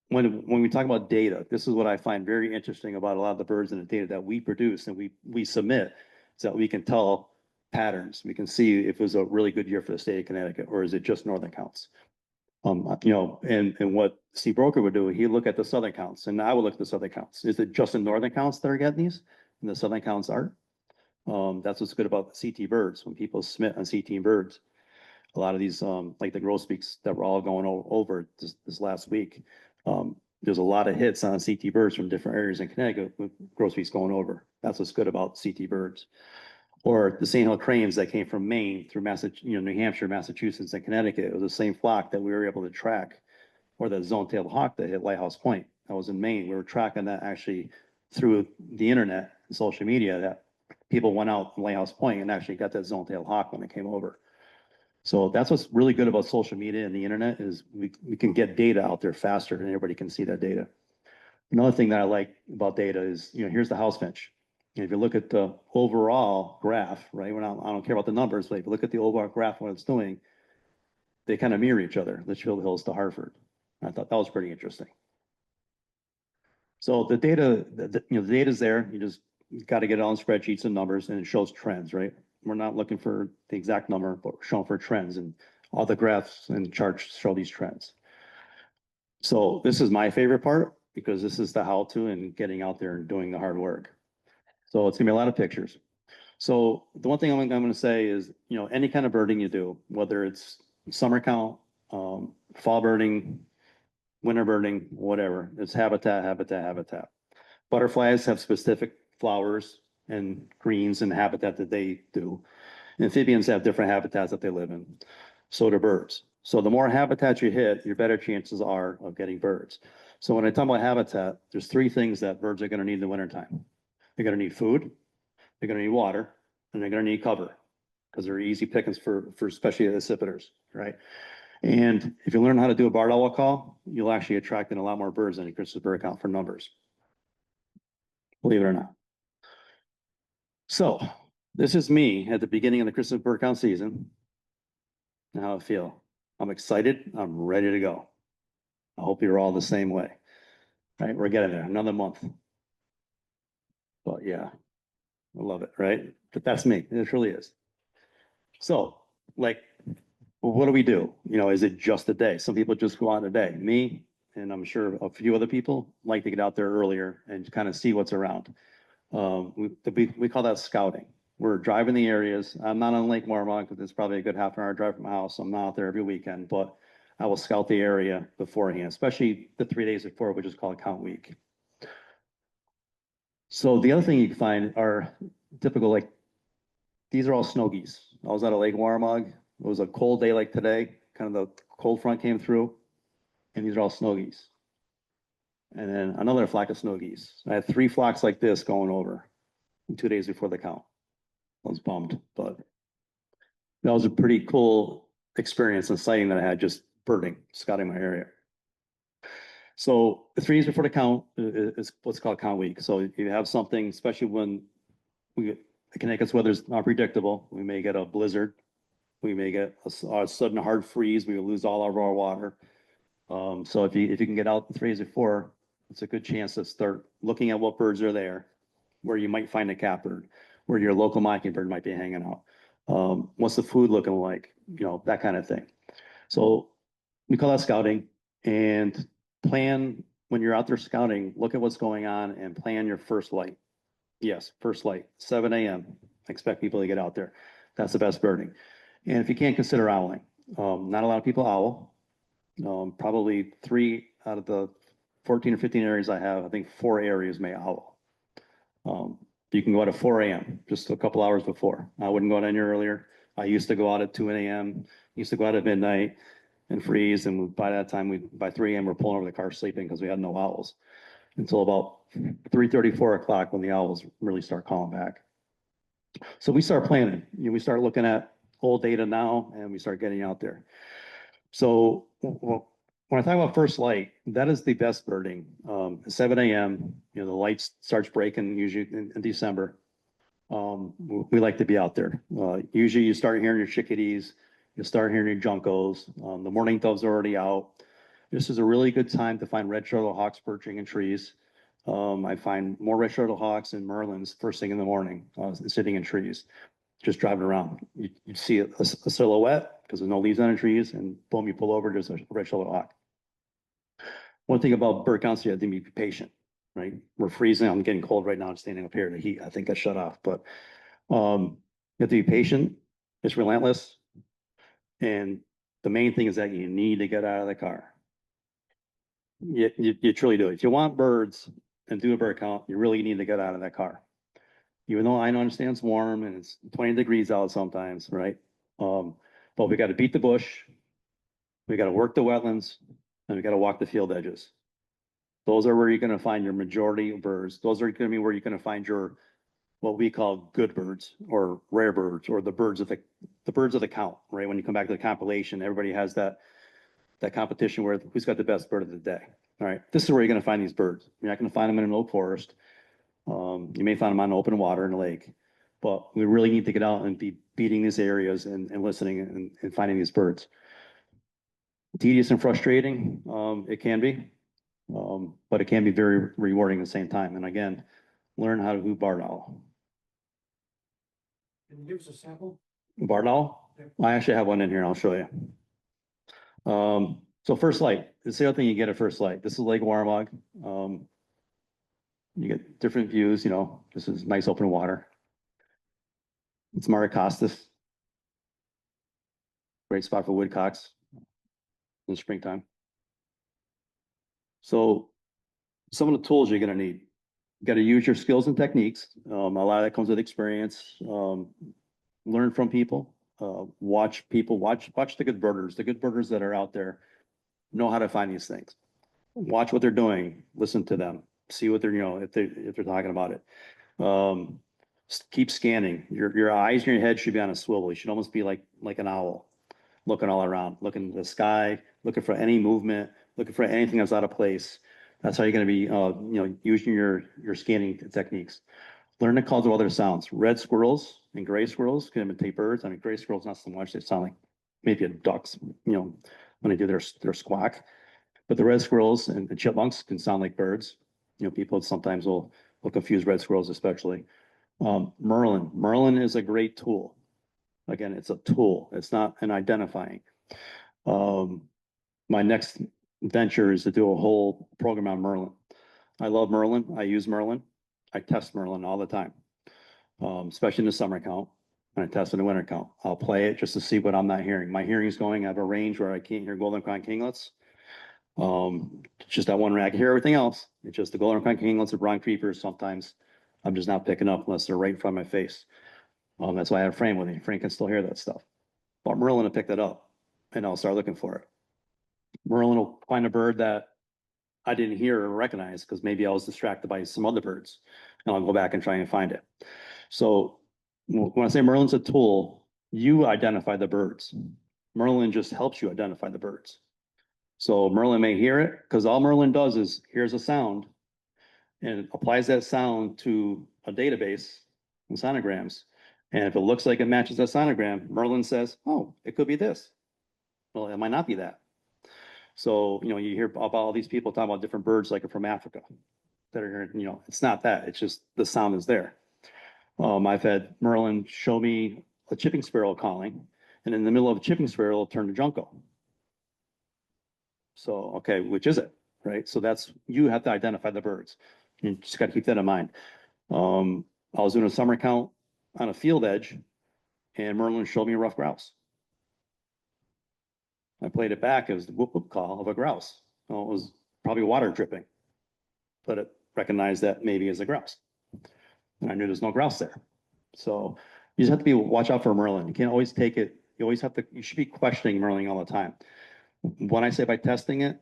when we talk about data, this is what I find very interesting about a lot of the birds and the data that we produce and we submit, so that we can tell patterns. We can see if it was a really good year for the state of Connecticut, or is it just northern counts? And what Steve Broker would do, he'd look at the southern counts, and I would look at the southern counts. Is it just the northern counts that are getting these, and the southern counts aren't? That's what's good about the CT birds. When people submit on CT birds, a lot of these, like the grosbeaks that we're all going over this last week, there's a lot of hits on CT birds from different areas in Connecticut with grosbeaks going over. That's what's good about CT birds. Or the St. Hill cranes that came from Maine through New Hampshire, Massachusetts, and Connecticut. It was the same flock that we were able to track. Or the zone-tailed hawk that hit Lighthouse Point. That was in Maine. We were tracking that actually through the internet and social media, that people went out from Lighthouse Point and actually got that zone-tailed hawk when it came over. So that's what's really good about social media and the internet, is we can get data out there faster and everybody can see that data. Another thing that I like about data is, here's the house finch. And if you look at the overall graph, right, I don't care about the numbers, but if you look at the overall graph, what it's doing, they kind of mirror each other, Litchfield Hills to Hartford. I thought that was pretty interesting. So the data, the data's there. You just got to get it on spreadsheets and numbers, and it shows trends, right? We're not looking for the exact number, but we're showing for trends, and all the graphs and charts show these trends. So this is my favorite part, because this is the how-to and getting out there and doing the hard work. So it's gonna be a lot of pictures. So the one thing I'm gonna say is, any kind of birding you do, whether it's summer count, fall birding, winter birding, whatever, it's habitat, habitat, habitat. Butterflies have specific flowers and greens and habitat that they do. Amphibians have different habitats that they live in. So do birds. So the more habitat you hit, your better chances are of getting birds. So when I talk about habitat, there's three things that birds are going to need in the wintertime. They're going to need food, they're going to need water, and they're going to need cover, because they're easy pickings for especially the accipiters, right? And if you learn how to do a barred owl call, you'll actually attract in a lot more birds than a Christmas bird count for numbers. Believe it or not. So this is me at the beginning of the Christmas bird count season. And how I feel. I'm excited. I'm ready to go. I hope you're all the same way. Right? We're getting there. Another month. But yeah, I love it, right? But that's me. It truly is. So, like, well, what do we do? Is it just a day? Some people just go out a day. Me, and I'm sure a few other people, like to get out there earlier and kind of see what's around. We call that scouting. We're driving the areas. I'm not on Lake Warmont, because it's probably a good half an hour drive from my house. So I'm not out there every weekend, but I will scout the area beforehand, especially the 3 days before, which is called count week. So the other thing you can find are typical, like, these are all snow geese. I was at a Lake Warmog. It was a cold day like today. Kind of the cold front came through, and these are all snow geese. And then another flock of snow geese. I had 3 flocks like this going over 2 days before the count. I was bummed, but that was a pretty cool experience and sighting that I had, just birding, scouting my area. So the 3 days before the count is what's called count week. So if you have something, especially when Connecticut's weather is unpredictable, we may get a blizzard, we may get a sudden hard freeze, we will lose all of our water. So if you can get out the 3 days before, it's a good chance to start looking at what birds are there, where you might find a catbird, where your local mockingbird might be hanging out. What's the food looking like? That kind of thing. So we call that scouting, and plan when you're out there scouting, look at what's going on and plan your first light. Yes, first light, 7 a.m. Expect people to get out there. That's the best birding. And if you can't, consider owling. Not a lot of people owl. Probably 3 out of the 14 or 15 areas I have, I think 4 areas may owl. You can go out at 4 a.m., just a couple hours before. I wouldn't go out any earlier. I used to go out at 2 a.m., used to go out at midnight and freeze. And by that time, by 3 a.m., we're pulling over the car sleeping because we had no owls until about 3:30, 4 o'clock when the owls really start calling back. So we start planning. We start looking at old data now and we start getting out there. So when I talk about first light, that is the best birding. 7 a.m., the light starts breaking usually in December. We like to be out there. Usually you start hearing your chickadees, you start hearing your juncos. The mourning doves are already out. This is a really good time to find red-shouldered hawks perching in trees. I find more red-shouldered hawks and merlins first thing in the morning, sitting in trees, just driving around. You see a silhouette because there's no leaves on the trees, and boom, you pull over, there's a red-shouldered hawk. One thing about bird counts, you have to be patient, right? We're freezing. I'm getting cold right now. I'm standing up here. The heat, I think, got shut off. But you have to be patient. It's relentless. And the main thing is that you need to get out of the car. You truly do. If you want birds and do a bird count, you really need to get out of that car. Even though I understand it's warm and it's 20 degrees out sometimes, right? But we got to beat the bush. We got to work the wetlands, and we got to walk the field edges. Those are where you're going to find your majority of birds. Those are going to be where you're going to find your, what we call good birds or rare birds, or the birds of the count, right? When you come back to the compilation, everybody has that competition where who's got the best bird of the day. All right, this is where you're going to find these birds. You're not going to find them in an oak forest. You may find them on open water in a lake, but we really need to get out and be beating these areas and listening and finding these birds. Tedious and frustrating, it can be, but it can be very rewarding at the same time. And again, learn how to do barred owl. Can you give us a sample? Barred owl? I actually have one in here. I'll show you. So first light, it's the other thing you get at first light. This is Lake Warmog. You get different views, this is nice open water. It's Maracostas. Great spot for woodcocks in springtime. So some of the tools you're gonna need. You gotta use your skills and techniques. A lot of that comes with experience. Learn from people. Watch people, watch the good birders. The good birders that are out there know how to find these things. Watch what they're doing, listen to them, see what they're, if they're talking about it. Keep scanning. Your eyes and your head should be on a swivel. You should almost be like an owl, looking all around, looking at the sky, looking for any movement, looking for anything that's out of place. That's how you're going to be, using your scanning techniques. Learn the calls of other sounds. Red squirrels and gray squirrels can imitate birds. I mean, gray squirrels not so much. They sound like maybe a ducks, when they do their squawk. But the red squirrels and the chipmunks can sound like birds. People sometimes will confuse red squirrels, especially. Merlin. Merlin is a great tool. Again, it's a tool. It's not an identifying. My next venture is to do a whole program on Merlin. I love Merlin. I use Merlin. I test Merlin all the time, especially in the summer count. And I test in the winter count. I'll play it just to see what I'm not hearing. My hearing is going. I have a range where I can't hear golden crown kinglets. Just that one. I can hear everything else. It's just the golden crown kinglets and brown creepers. Sometimes I'm just not picking up unless they're right in front of my face. That's why I have Frank with me. Frank can still hear that stuff. But Merlin will pick that up, and I'll start looking for it. Merlin will find a bird that I didn't hear or recognize because maybe I was distracted by some other birds, and I'll go back and try and find it. So when I say Merlin's a tool, you identify the birds. Merlin just helps you identify the birds. So Merlin may hear it because all Merlin does is hears a sound and applies that sound to a database and sonograms. And if it looks like it matches that sonogram, Merlin says, oh, it could be this. Well, it might not be that. So, you hear about all these people talking about different birds like from Africa that are here, it's not that, it's just the sound is there. I've had Merlin show me a chipping sparrow calling, and in the middle of a chipping sparrow, it'll turn to junco. So, okay, which is it, right? So you have to identify the birds. You just got to keep that in mind. I was doing a summer count on a field edge, and Merlin showed me a rough grouse. I played it back as the whoop whoop call of a grouse. Well, it was probably water dripping, but it recognized that maybe as a grouse. And I knew there's no grouse there. So You just have to watch out for Merlin. You can't always take it. You always have to, you should be questioning Merlin all the time. When I say by testing it,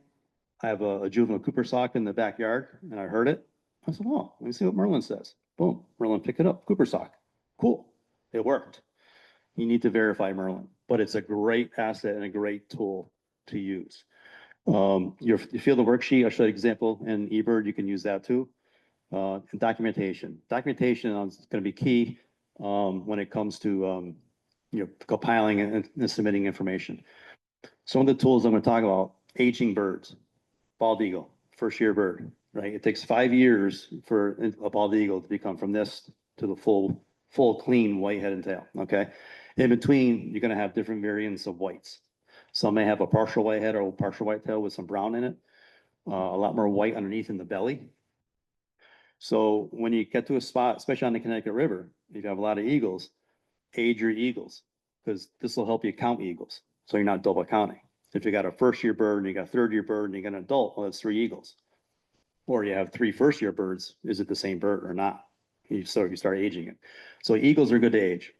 I have a juvenile Cooper sock in the backyard and I heard it. I said, oh, let me see what Merlin says. Boom, Merlin picked it up, Cooper sock. Cool, it worked. You need to verify Merlin, but it's a great asset and a great tool to use. Your field of worksheet, I showed an example in eBird, you can use that too. And documentation. Documentation is going to be key when it comes to compiling and submitting information. Some of the tools I'm going to talk about: aging birds, bald eagle, first year bird, right? It takes 5 years for a bald eagle to become from this to the full clean white head and tail. Okay, in between you're going to have different variants of whites. Some may have a partial white head or a partial white tail with some brown in it. A lot more white underneath in the belly. So when you get to a spot, especially on the Connecticut River, if you have a lot of eagles, age your eagles, because this will help you count eagles. So you're not double counting. If you got a first year bird and you got a third year bird and you got an adult, well, that's 3 eagles. Or you have 3 first year birds, is it the same bird or not? You start aging it. So eagles are good to age.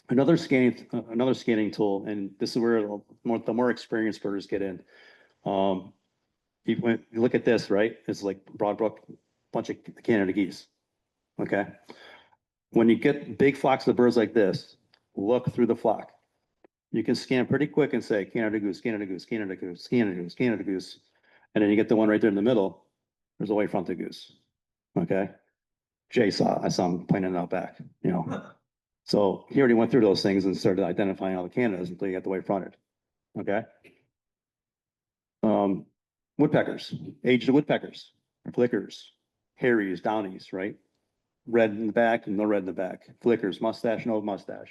Another scanning tool, and this is where the more experienced birders get in. You look at this, right? It's like Broadbrook, bunch of Canada geese. Okay. When you get big flocks of birds like this, look through the flock. You can scan pretty quick and say Canada goose, Canada goose, Canada goose, Canada goose, Canada goose. And then you get the one right there in the middle. There's a white-fronted goose. Okay. I saw him pointing it out back, you know. So he already went through those things and started identifying all the Canadas until you got the white-fronted. Okay. Woodpeckers, aged woodpeckers, flickers, Harrys, Downies, right? Red in the back and no red in the back. Flickers, mustache, no mustache.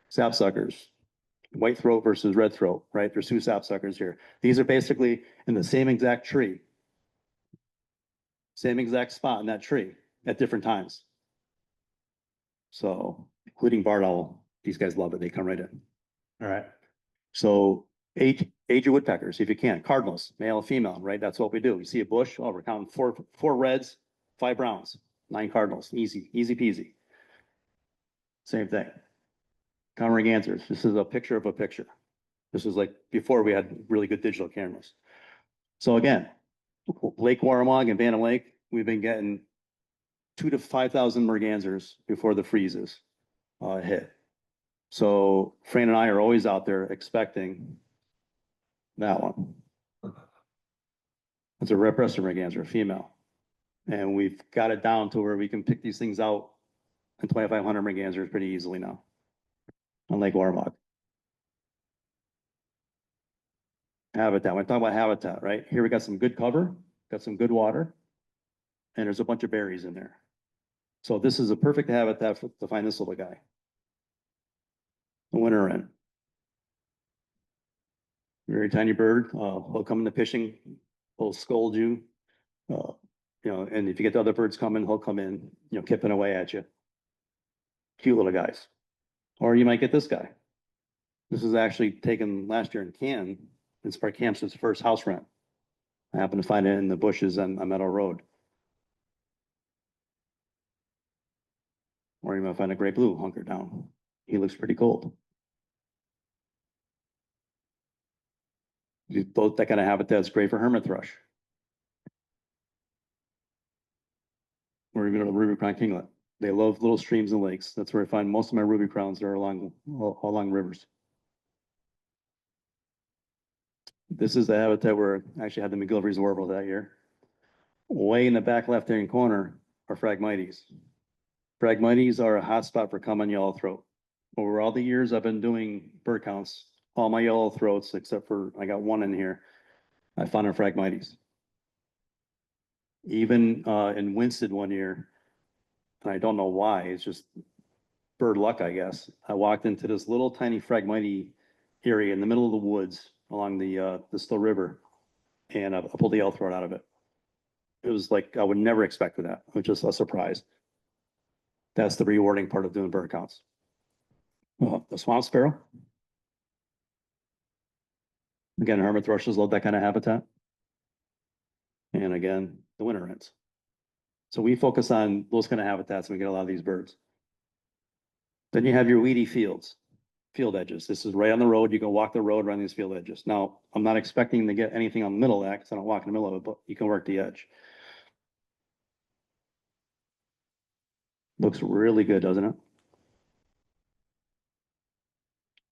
Sapsuckers, white throat versus red throat, right? There's 2 sapsuckers here. These are basically in the same exact tree, same exact spot in that tree at different times. So, including barred owl, these guys love it. They come right in. All right. So, age your woodpeckers if you can. Cardinals, male and female, right? That's what we do. You see a bush, oh, we're counting four reds, 5 browns, 9 cardinals. Easy peasy. Same thing. Common answers. This is a picture of a picture. This is like before we had really good digital cameras. So again, Lake Warramog and Bantam Lake, we've been getting 2,000 to 5,000 mergansers before the freezes hit. So Fran and I are always out there expecting that one. It's a red breasted merganser, female. And we've got it down to where we can pick these things out in 2,500 mergansers pretty easily now on Lake Warramog. Habitat. When I talk about habitat, right? Here we got some good cover, got some good water, and there's a bunch of berries in there. So this is a perfect habitat to find this little guy. The winter wren. Very tiny bird. He'll come into fishing. He'll scold you. And if you get the other birds coming, he'll come in, kipping away at you. Cute little guys. Or you might get this guy. This was actually taken last year in Canton. It's for Camps's first house rent. I happened to find it in the bushes on Meadow Road. Or you might find a gray blue hunkered down. He looks pretty cold. Both that kind of habitat is great for hermit thrush. Or even a ruby crown kinglet. They love little streams and lakes. That's where I find most of my ruby crowns. They're along rivers. This is the habitat where I actually had the McGillivray's warble that year. Way in the back left-hand corner are Phragmites. Phragmites are a hotspot for common yellow throat. Over all the years I've been doing bird counts, all my yellow throats, except for I got one in here, I found a Phragmites. Even in Winston one year, and I don't know why, it's just bird luck, I guess. I walked into this little tiny Phragmite area in the middle of the woods along the Still River, and I pulled the yellow throat out of it. It was like I would never expected that. It was just a surprise. That's the rewarding part of doing bird counts. The swamp sparrow. Again, hermit thrushes love that kind of habitat. And again, the winter wrens. So we focus on those kind of habitats and we get a lot of these birds. Then you have your weedy field edges. This is right on the road. You can walk the road around these field edges. Now, I'm not expecting to get anything on the middle of that because I don't walk in the middle of it, but you can work the edge. Looks really good, doesn't it?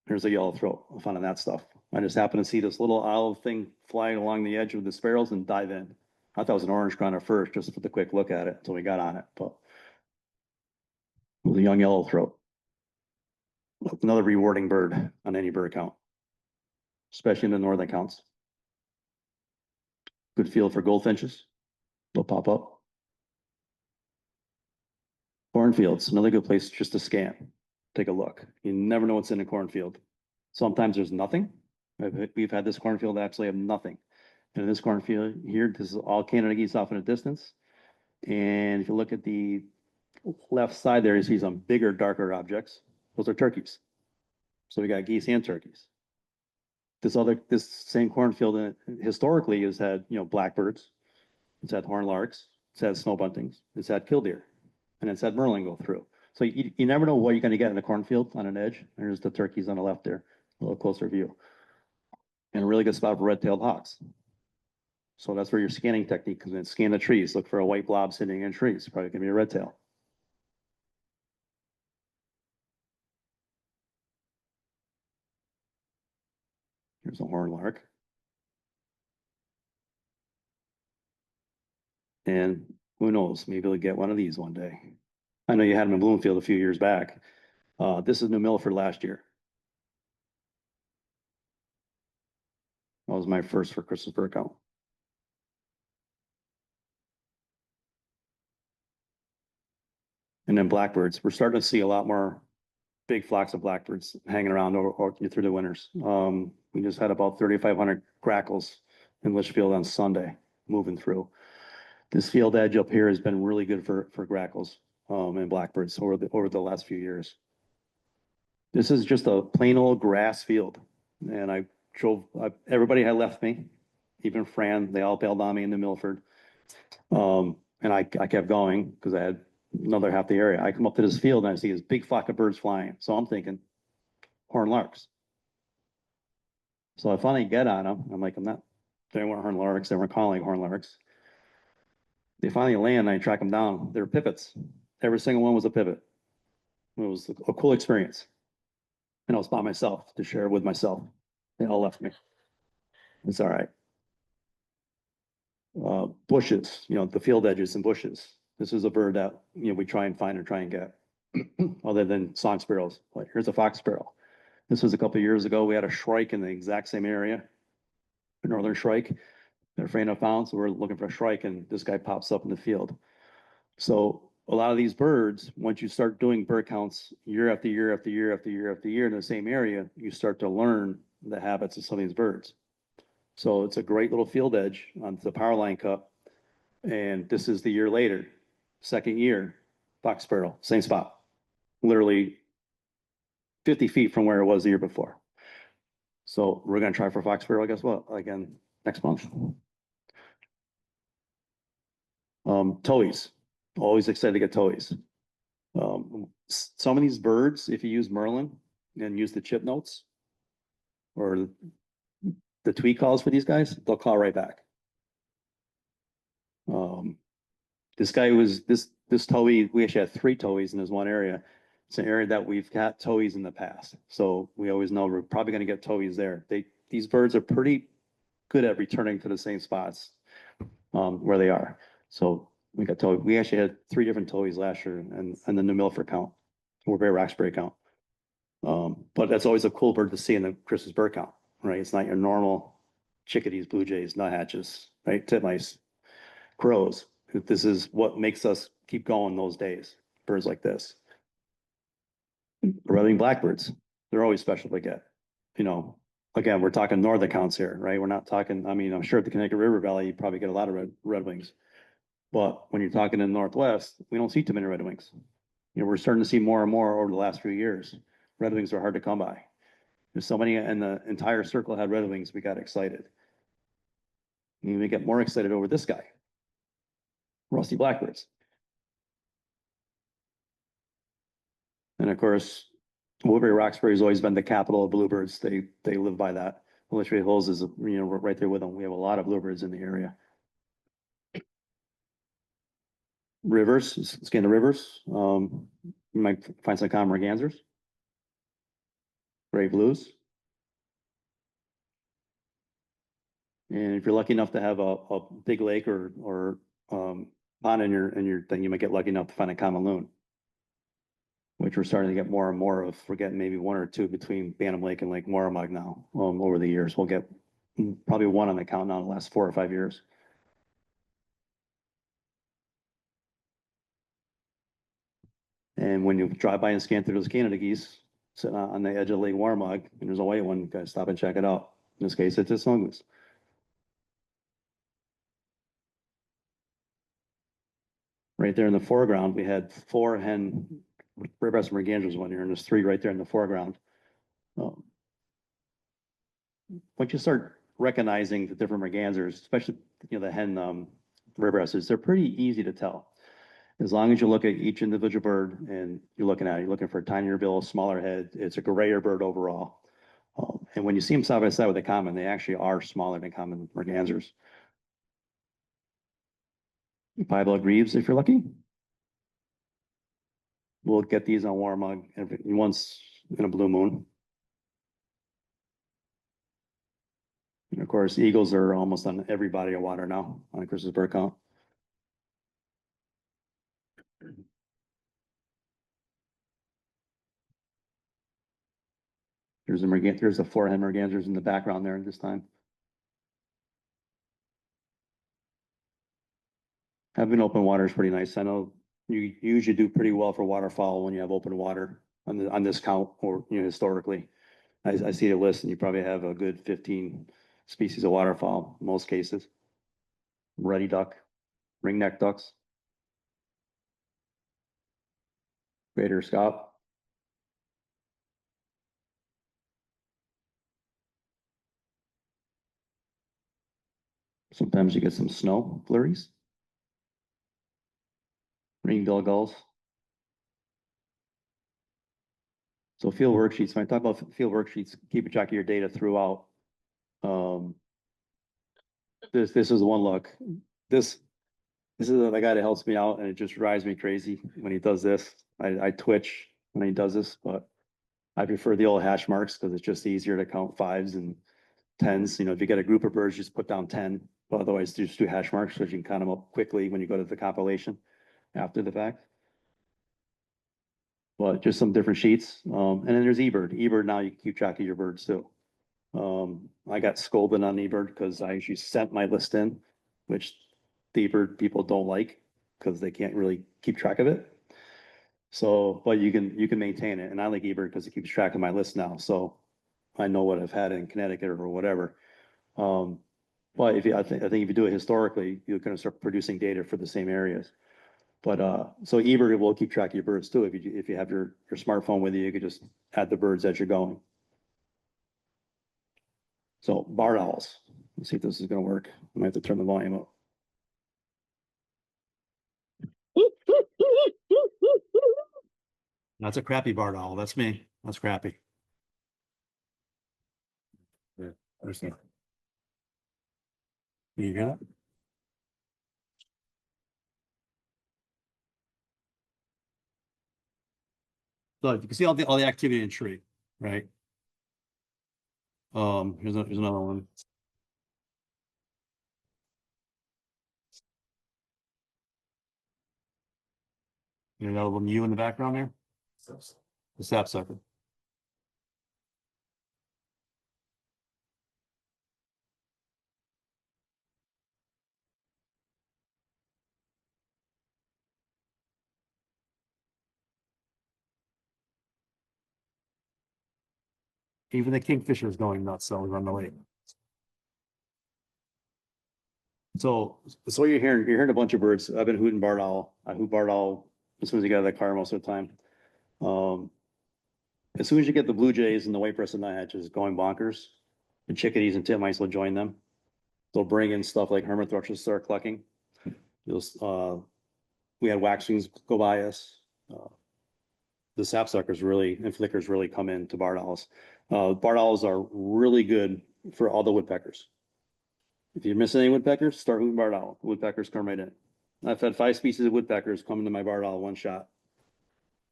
Here's a yellow throat. I'm finding that stuff. I just happened to see this little olive thing flying along the edge of the sparrows and dive in. I thought it was an orange crown at first, just with a quick look at it until we got on it, but it was a young yellow throat. Another rewarding bird on any bird count, especially in the northern counts. Good field for goldfinches. They'll pop up. Cornfields, another good place just to scan. Take a look. You never know what's in a cornfield. Sometimes there's nothing. We've had this cornfield actually have nothing. And in this cornfield here, this is all Canada geese off in the distance. And if you look at the left side there, you see some bigger, darker objects. Those are turkeys. So we got geese and turkeys. This same cornfield historically has had, blackbirds. It's had horned larks. It's had snow buntings. It's had killdeer. And it's had merlin go through. So you never know what you're going to get in a cornfield on an edge. There's the turkeys on the left there, a little closer view. And a really good spot for red-tailed hawks. So that's where your scanning technique comes in. Scan the trees. Look for a white blob sitting in trees. Probably going to be a red tail. Here's a horned lark. And who knows, maybe we'll get one of these one day. I know you had them in Bloomfield a few years back. This is New Milford last year. That was my first for Christmas bird count. And then blackbirds. We're starting to see a lot more big flocks of blackbirds hanging around or through the winters. We just had about 3,500 grackles in Litchfield on Sunday moving through. This field edge up here has been really good for grackles and blackbirds over the last few years. This is just a plain old grass field. And everybody had left me, even Fran, they all bailed on me in New Milford. And I kept going because I had another half the area. I come up to this field and I see this big flock of birds flying. So I'm thinking horned larks. So I finally get on them. I'm like, they weren't horned larks. They weren't calling horned larks. They finally land and I track them down. They're pivots. Every single one was a pivot. It was a cool experience. And I was by myself to share with myself. They all left me. It's all right. Bushes, the field edges and bushes. This is a bird that, we try and find or try and get other than song sparrows. Like here's a fox sparrow. This was a couple of years ago. We had a shrike in the exact same area, a northern shrike. They're afraid of found, so we're looking for a shrike and this guy pops up in the field. So a lot of these birds, once you start doing bird counts year after year after year after year after year in the same area, you start to learn the habits of some of these birds. So it's a great little field edge on the power line cup. And this is the year later, second year, fox sparrow, same spot, literally 50 feet from where it was the year before. So we're going to try for fox sparrow, I guess what, again, next month. Towies, always excited to get towies. Some of these birds, if you use merlin and use the chip notes or the tweet calls for these guys, they'll call right back. This guy was this towee. We actually had 3 towies in this one area. It's an area that we've got towies in the past, so we always know we're probably going to get towies there. These birds are pretty good at returning to the same spots where they are. So we got towies. We actually had 3 different towies last year, and the New Milford count, or Bay Roxbury count. But that's always a cool bird to see in the Christmas bird count, right? It's not your normal chickadees, blue jays, nuthatches, right? Titmice, crows. This is what makes us keep going those days. Birds like this. Red-winged blackbirds, they're always special to get. Again, we're talking northern counts here, right? We're not talking, I'm sure at the Connecticut River Valley, you probably get a lot of red wings. But when you're talking in the Northwest, we don't see too many red wings. We're starting to see more and more over the last few years. Red wings are hard to come by. There's so many in the entire circle had red wings, we got excited. And we get more excited over this guy. Rusty blackbirds. And of course, Woodbury Roxbury's always been the capital of bluebirds. They live by that. Military Hills is, right there with them. We have a lot of bluebirds in the area. Rivers, scan the rivers. You might find some common mergansers. Gray blues. And if you're lucky enough to have a big lake or pond in your thing, you might get lucky enough to find a common loon, which we're starting to get more and more of. We're getting maybe one or two between Bantam Lake and Lake Moramug now. Over the years, we'll get probably one on the count now in the last 4 or 5 years. And when you drive by and scan through those Canada geese sitting on the edge of Lake Warmog, and there's a white one, you guys stop and check it out. In this case, it's a songbird. Right there in the foreground, we had 4 hen red-breasted mergansers one year, and there's 3 right there in the foreground. Once you start recognizing the different mergansers, especially the hen red-breasteds, they're pretty easy to tell. As long as you look at each individual bird and you're looking for a tinier bill, smaller head, it's a grayer bird overall. And when you see them side by side with the common, they actually are smaller than common mergansers. Piebald grebes, if you're lucky. We'll get these on Warmug once in a blue moon. And of course, eagles are almost on every body of water now on a Christmas bird count. There's the 4 hen mergansers in the background there this time. Having open water is pretty nice. I know you usually do pretty well for waterfowl when you have open water on this count, or historically. I see the list, and you probably have a good 15 species of waterfowl in most cases. Ruddy duck, ringneck ducks, greater scaup. Sometimes you get some snow flurries. Ringbill gulls. So field worksheets, when I talk about field worksheets, keep track of your data throughout. This is one look. This is the guy that helps me out, and it just drives me crazy when he does this. I twitch when he does this, but I prefer the old hash marks because it's just easier to count 5s and 10s. If you get a group of birds, just put down 10. But otherwise, just do hash marks so you can count them up quickly when you go to the compilation after the fact. But just some different sheets. And then there's eBird. eBird, now you can keep track of your birds too. I got scolded on eBird because I actually sent my list in, which the eBird people don't like because they can't really keep track of it. So, but you can maintain it, and I like eBird because it keeps track of my list now. So I know what I've had in Connecticut or whatever. But I think if you do it historically, you're going to start producing data for the same areas. But so eBird will keep track of your birds too. If you have your smartphone with you, you could just add the birds as you're going. So barred owls. Let's see if this is going to work. I might have to turn the volume up. That's a crappy barred owl. That's me. That's crappy. Yeah, understand. Can you hear that? So you can see all the activity in the tree, right? Here's another one. You know, little mew in the background there. The sapsucker. Even the kingfisher is going nuts, so we run the lake. So you're hearing a bunch of birds. I've been hooting barred owl. I hoot barred owl as soon as you get out of the car most of the time. As soon as you get the blue jays and the white-breasted nuthatches going bonkers, the chickadees and titmice will join them. They'll bring in stuff like hermit thrushes start clucking. We had waxwings go by us. the sapsuckers really and flickers really come into barred owls. Barred owls are really good for all the woodpeckers. If you're missing any woodpeckers, start with barred owl. Woodpeckers come right in. I've had 5 species of woodpeckers come into my barred owl one shot.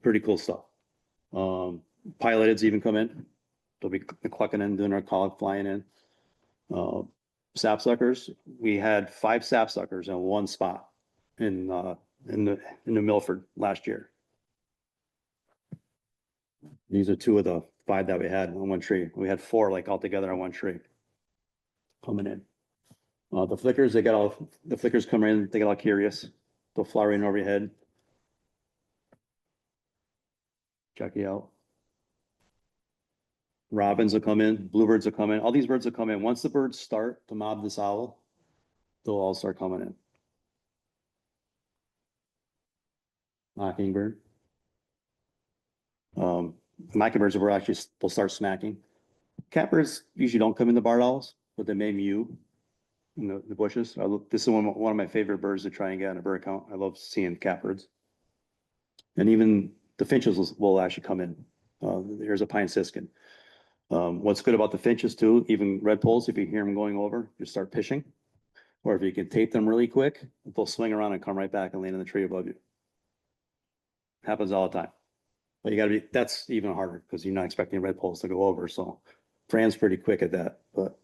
Pretty cool stuff. Piloteds even come in. They'll be clucking in, doing their call, flying in. Sapsuckers, we had 5 sapsuckers in one spot in the Milford last year. These are 2 of the 5 that we had on one tree. We had 4 like all together on one tree coming in. The flickers, the flickers come in, they get all curious. They'll fly right in over your head. Check you out. Robins will come in, bluebirds will come in. All these birds will come in. Once the birds start to mob this owl, they'll all start coming in. Mockingbird. Mockingbirds will start smacking. Catbirds usually don't come in the barred owls, but they may mew in the bushes. This is one of my favorite birds to try and get on a bird count. I love seeing catbirds. And even the finches will actually come in. There's a pine siskin. What's good about the finches too, even redpolls, if you hear them going over, you start pitching. Or if you can tape them really quick, they'll swing around and come right back and land in the tree above you. Happens all the time. But that's even harder because you're not expecting redpolls to go over. So Fran's pretty quick at that. But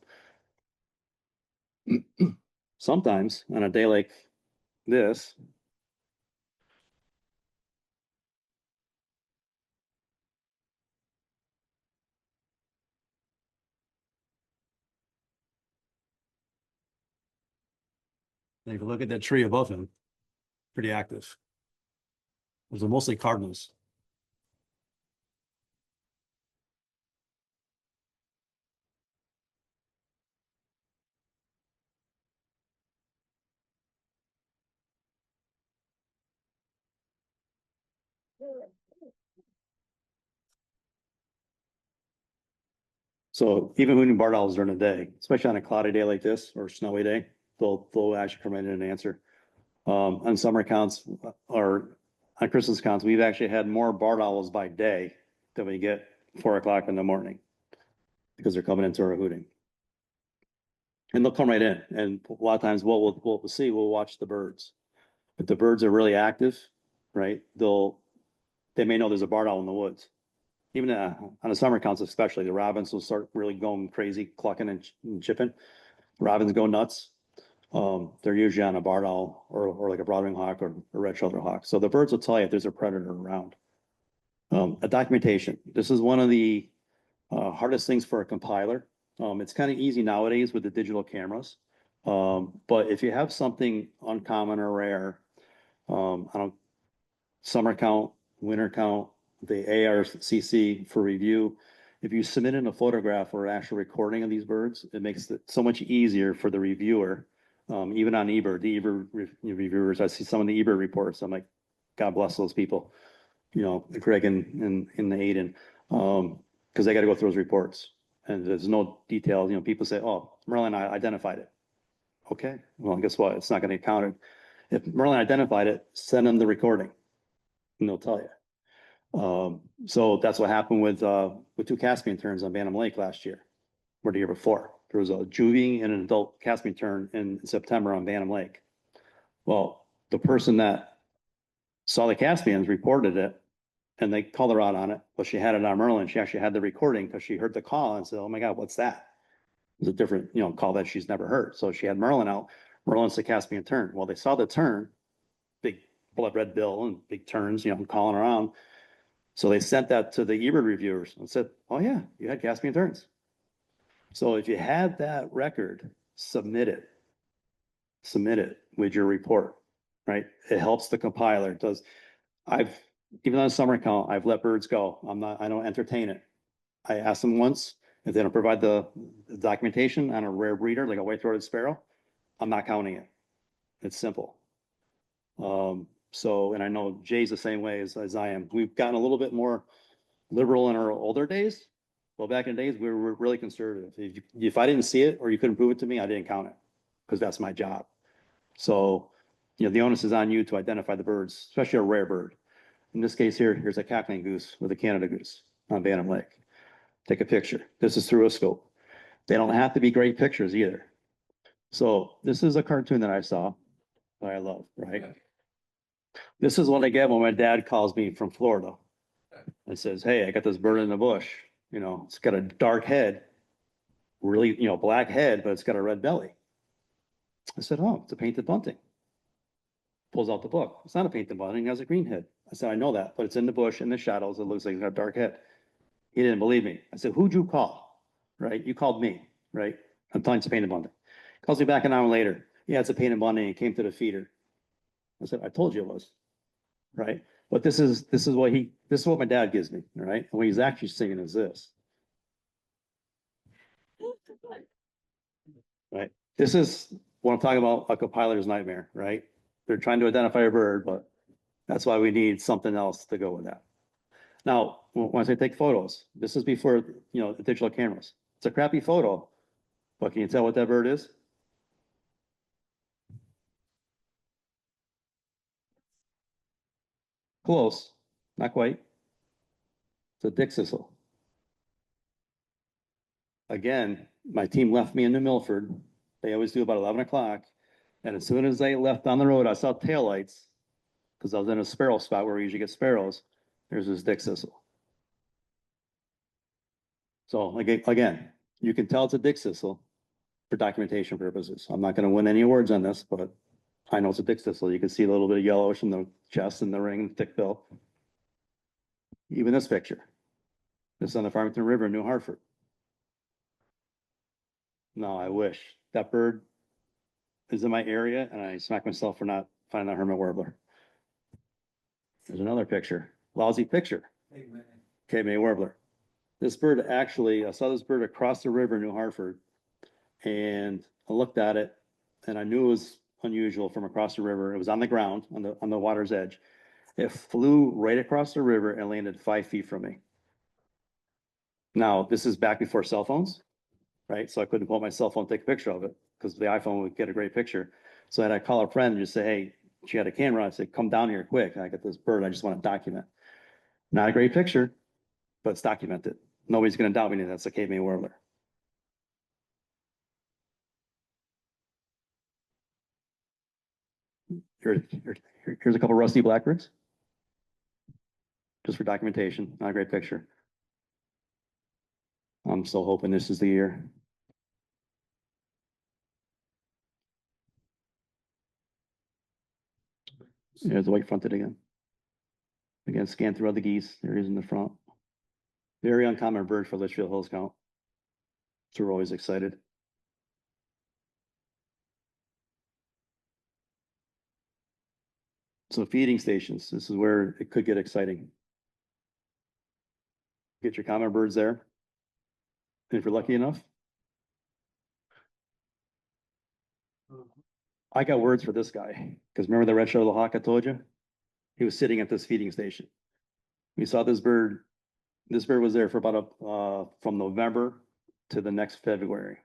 sometimes on a day like this, if you look at that tree above him, pretty active. Those are mostly cardinals. So even when you barred owls during the day, especially on a cloudy day like this or snowy day, they'll actually come in and answer. On summer counts or on Christmas counts, we've actually had more barred owls by day than we get 4 o'clock in the morning because they're coming into our hooting. And they'll come right in. And a lot of times we'll watch the birds. If the birds are really active, right, they may know there's a barred owl in the woods. Even on the summer counts, especially, the robins will start really going crazy, clucking and chipping. Robins go nuts. They're usually on a barred owl or like a broadwing hawk or a red-shouldered hawk. So the birds will tell you if there's a predator around. A documentation. This is one of the hardest things for a compiler. It's kind of easy nowadays with the digital cameras. But if you have something uncommon or rare, summer count, winter count, the ARCC for review. If you submit in a photograph or actual recording of these birds, it makes it so much easier for the reviewer. Even on eBird, the eBird reviewers, I see some of the eBird reports. I'm like, God bless those people, Greg and the Aiden, because they got to go through those reports and there's no details. People say, "Oh, Merlin, I identified it." Okay, well, guess what? It's not going to get counted. If Merlin identified it, send them the recording, and they'll tell you. So that's what happened with 2 Caspian terns on Bantam Lake last year, or the year before. There was a juvie and an adult Caspian tern in September on Bantam Lake. Well, the person that saw the Caspians reported it, and they called her out on it, but she had it on Merlin. She actually had the recording because she heard the call and said, "Oh my God, what's that?" It was a different, call that she's never heard. So she had Merlin out. Merlin's the Caspian tern. Well, they saw the tern, big blood red bill and big terns, calling around. So they sent that to the eBird reviewers and said, "Oh yeah, you had Caspian terns." So if you had that record, submit it with your report, right? It helps the compiler. It does. Even on a summer count, I've let birds go. I don't entertain it. I ask them once, if they don't provide the documentation on a rare breeder, like a white-throated sparrow, I'm not counting it. It's simple. And I know Jay's the same way as I am. We've gotten a little bit more liberal in our older days. Well, back in the days, we were really conservative. If I didn't see it or you couldn't prove it to me, I didn't count it because that's my job. So, the onus is on you to identify the birds, especially a rare bird. In this case here, here's a cackling goose with a Canada goose on Bantam Lake. Take a picture. This is through a scope. They don't have to be great pictures either. So this is a cartoon that I saw that I love, right? This is what I get when my dad calls me from Florida and says, hey, I got this bird in the bush. You know, it's got a dark head, really, you know, black head, but it's got a red belly. I said, oh, it's a painted bunting. Pulls out the book. It's not a painted bunting, it has a green head. I said, I know that, but it's in the bush, in the shadows. It looks like it's got a dark head. He didn't believe me. I said, who'd you call? Right? You called me, right? I'm telling you it's a painted bunting. Calls me back an hour later. Yeah, it's a painted bunting. It came to the feeder. I said, I told you it was. Right? But this is what my dad gives me. Right? And what he's actually singing is this. Right? This is what I'm talking about, a compiler's nightmare, right? They're trying to identify a bird, but that's why we need something else to go with that. Now, when I say take photos, this is before, you know, the digital cameras. It's a crappy photo, but can you tell what that bird is? Close, not quite. It's a dick sissel. Again, my team left me in New Milford. They always do about 11 o'clock. And as soon as they left on the road, I saw taillights because I was in a sparrow spot where we usually get sparrows. There's this dick sissel. So again, you can tell it's a dick sissel for documentation purposes. I'm not going to win any awards on this, but I know it's a dick sissel. You can see a little bit of yellowish in the chest and the ring and thick bill. Even this picture. This is on the Farmington River in New Hartford. No, I wish. That bird is in my area and I smack myself for not finding that hermit warbler. There's another picture. Lousy picture. Cape May warbler. This bird actually, I saw this bird across the river in New Hartford and I looked at it and I knew it was unusual from across the river. It was on the ground, on the water's edge. It flew right across the river and landed 5 feet from me. Now, this is back before cell phones, right? So I couldn't pull out my cell phone, take a picture of it because the iPhone would get a great picture. So I had to call a friend and just say, hey, she had a camera. I said, come down here quick. I got this bird. I just want to document. Not a great picture, but it's documented. Nobody's going to doubt me that that's a Cape May warbler. Here's a couple rusty blackbirds. Just for documentation, not a great picture. I'm still hoping this is the year. There's the white fronted again. Again, scan through other geese. There he is in the front. Very uncommon bird for Litchfield Hills count. So we're always excited. So feeding stations, this is where it could get exciting. Get your common birds there. And if you're lucky enough, I got words for this guy. Because remember the red-shouldered hawk I told you? He was sitting at this feeding station. We saw this bird. This bird was there for about from November to the next February.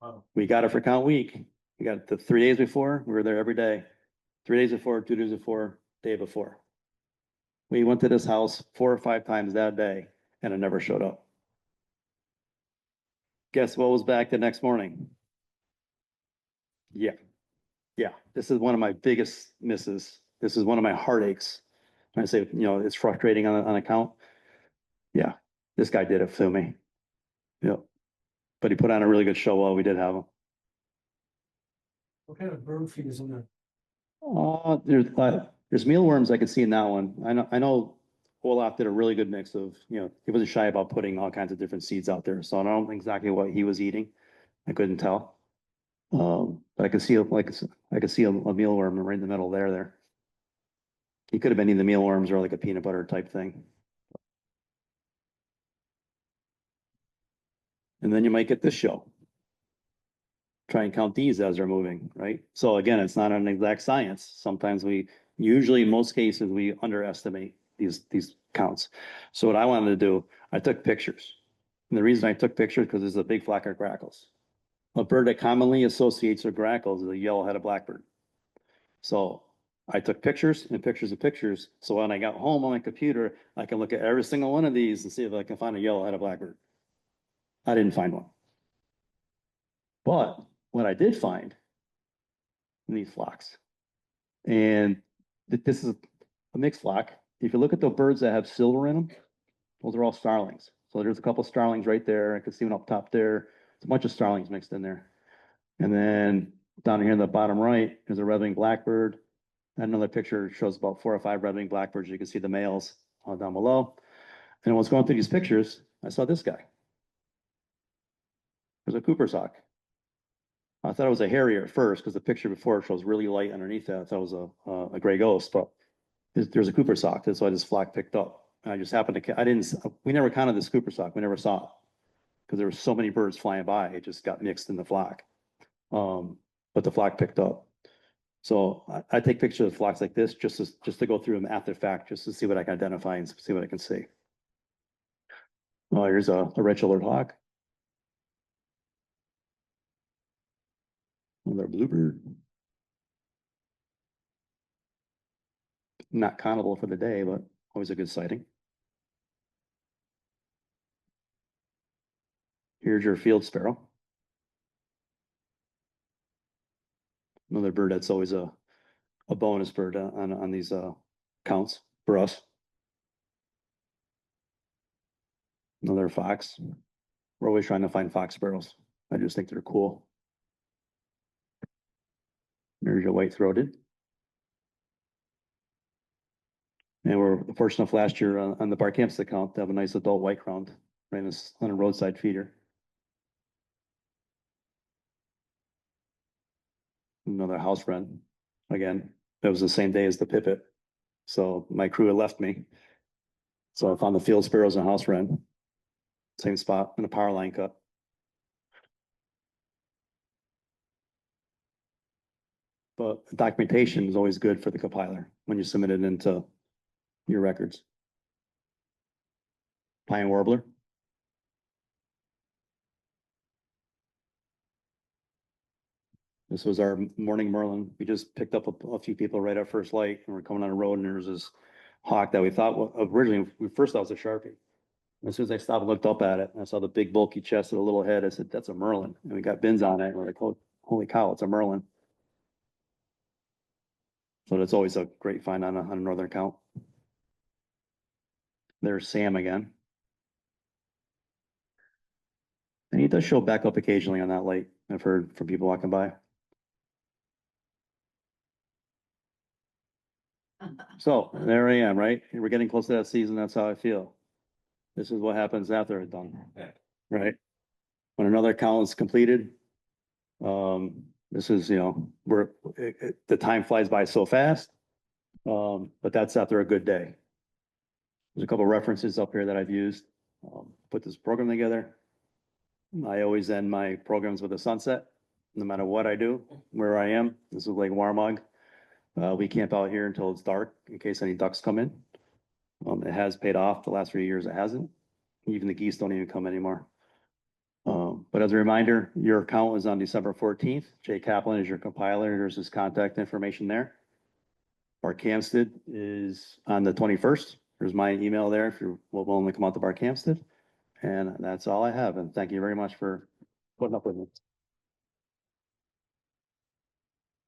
Wow. We got it for count week. We got it the 3 days before. We were there every day. 3 days before, 2 days before, day before. We went to this house 4 or 5 times that day and it never showed up. Guess what was back the next morning? Yeah. Yeah. This is one of my biggest misses. This is one of my heartaches. When I say, you know, it's frustrating on account. Yeah. This guy did it to me. Yeah. But he put on a really good show while we did have him. What kind of bird feed is in there? There's mealworms I could see in that one. I know Olaf did a really good mix of, you know, he wasn't shy about putting all kinds of different seeds out there. So I don't know exactly what he was eating. I couldn't tell. But I could see I could see a mealworm right in the middle there. He could have been eating the mealworms or like a peanut butter type thing. And then you might get this show. Try and count these as they're moving, right? So again, it's not an exact science. Sometimes usually in most cases, we underestimate these counts. So what I wanted to do, I took pictures. And the reason I took pictures because there's a big flock of grackles. A bird that commonly associates with grackles is a yellow-headed blackbird. So I took pictures and pictures and pictures. So when I got home on my computer, I can look at every single one of these and see if I can find a yellow-headed blackbird. I didn't find one. But what I did find in these flocks, and this is a mixed flock. If you look at the birds that have silver in them, those are all starlings. So there's a couple starlings right there. I can see one up top there. It's a bunch of starlings mixed in there. And then down here in the bottom right, there's a red-winged blackbird. Another picture shows about 4 or 5 red-winged blackbirds. You can see the males down below. And when I was going through these pictures, I saw this guy. There's a Cooper's hawk. I thought it was a harrier at first because the picture before shows really light underneath that. I thought it was a gray ghost, but there's a Cooper's hawk. That's why this flock picked up. I just happened to, we never counted this Cooper's hawk. We never saw it because there were so many birds flying by. It just got mixed in the flock. But the flock picked up. So I take pictures of flocks like this just to go through them after the fact, just to see what I can identify and see what I can see. Oh, here's a red-shouldered hawk. Another bluebird. Not countable for the day, but always a good sighting. Here's your field sparrow. Another bird that's always a bonus bird on these counts for us. Another fox. We're always trying to find fox sparrows. I just think they're cool. There's your white-throated. And we're fortunate enough last year on the Barcamp's account to have a nice adult white-crowned right on a roadside feeder. Another house wren. Again, that was the same day as the pipit. So my crew had left me. So I found the field sparrows and house wren. Same spot in a power line cut. But documentation is always good for the compiler when you submit it into your records. Pine warbler. This was our morning merlin. We just picked up a few people right at first light and we're coming on a road and there was this hawk that we thought originally, we first thought was a Sharpie. As soon as I stopped and looked up at it, I saw the big bulky chest with a little head. I said, that's a merlin. And we got bins on it. And we're like, oh, holy cow, it's a merlin. So that's always a great find on a northern count. There's Sam again. And he does show back up occasionally on that light. I've heard from people walking by. So there I am, right? We're getting close to that season. That's how I feel. This is what happens after it's done, right? When another count is completed, this is, the time flies by so fast. But that's after a good day. There's a couple references up here that I've used, put this program together. I always end my programs with a sunset, no matter what I do, where I am. This is Lake Warmog. We camp out here until it's dark in case any ducks come in. It has paid off. The last 3 years it hasn't. Even the geese don't even come anymore. But as a reminder, your account is on December 14th. Jay Kaplan is your compiler. There's his contact information there. Barcampstead is on the 21st. There's my email there if you're willing to come out to Barcampstead. And that's all I have. And thank you very much for putting up with me.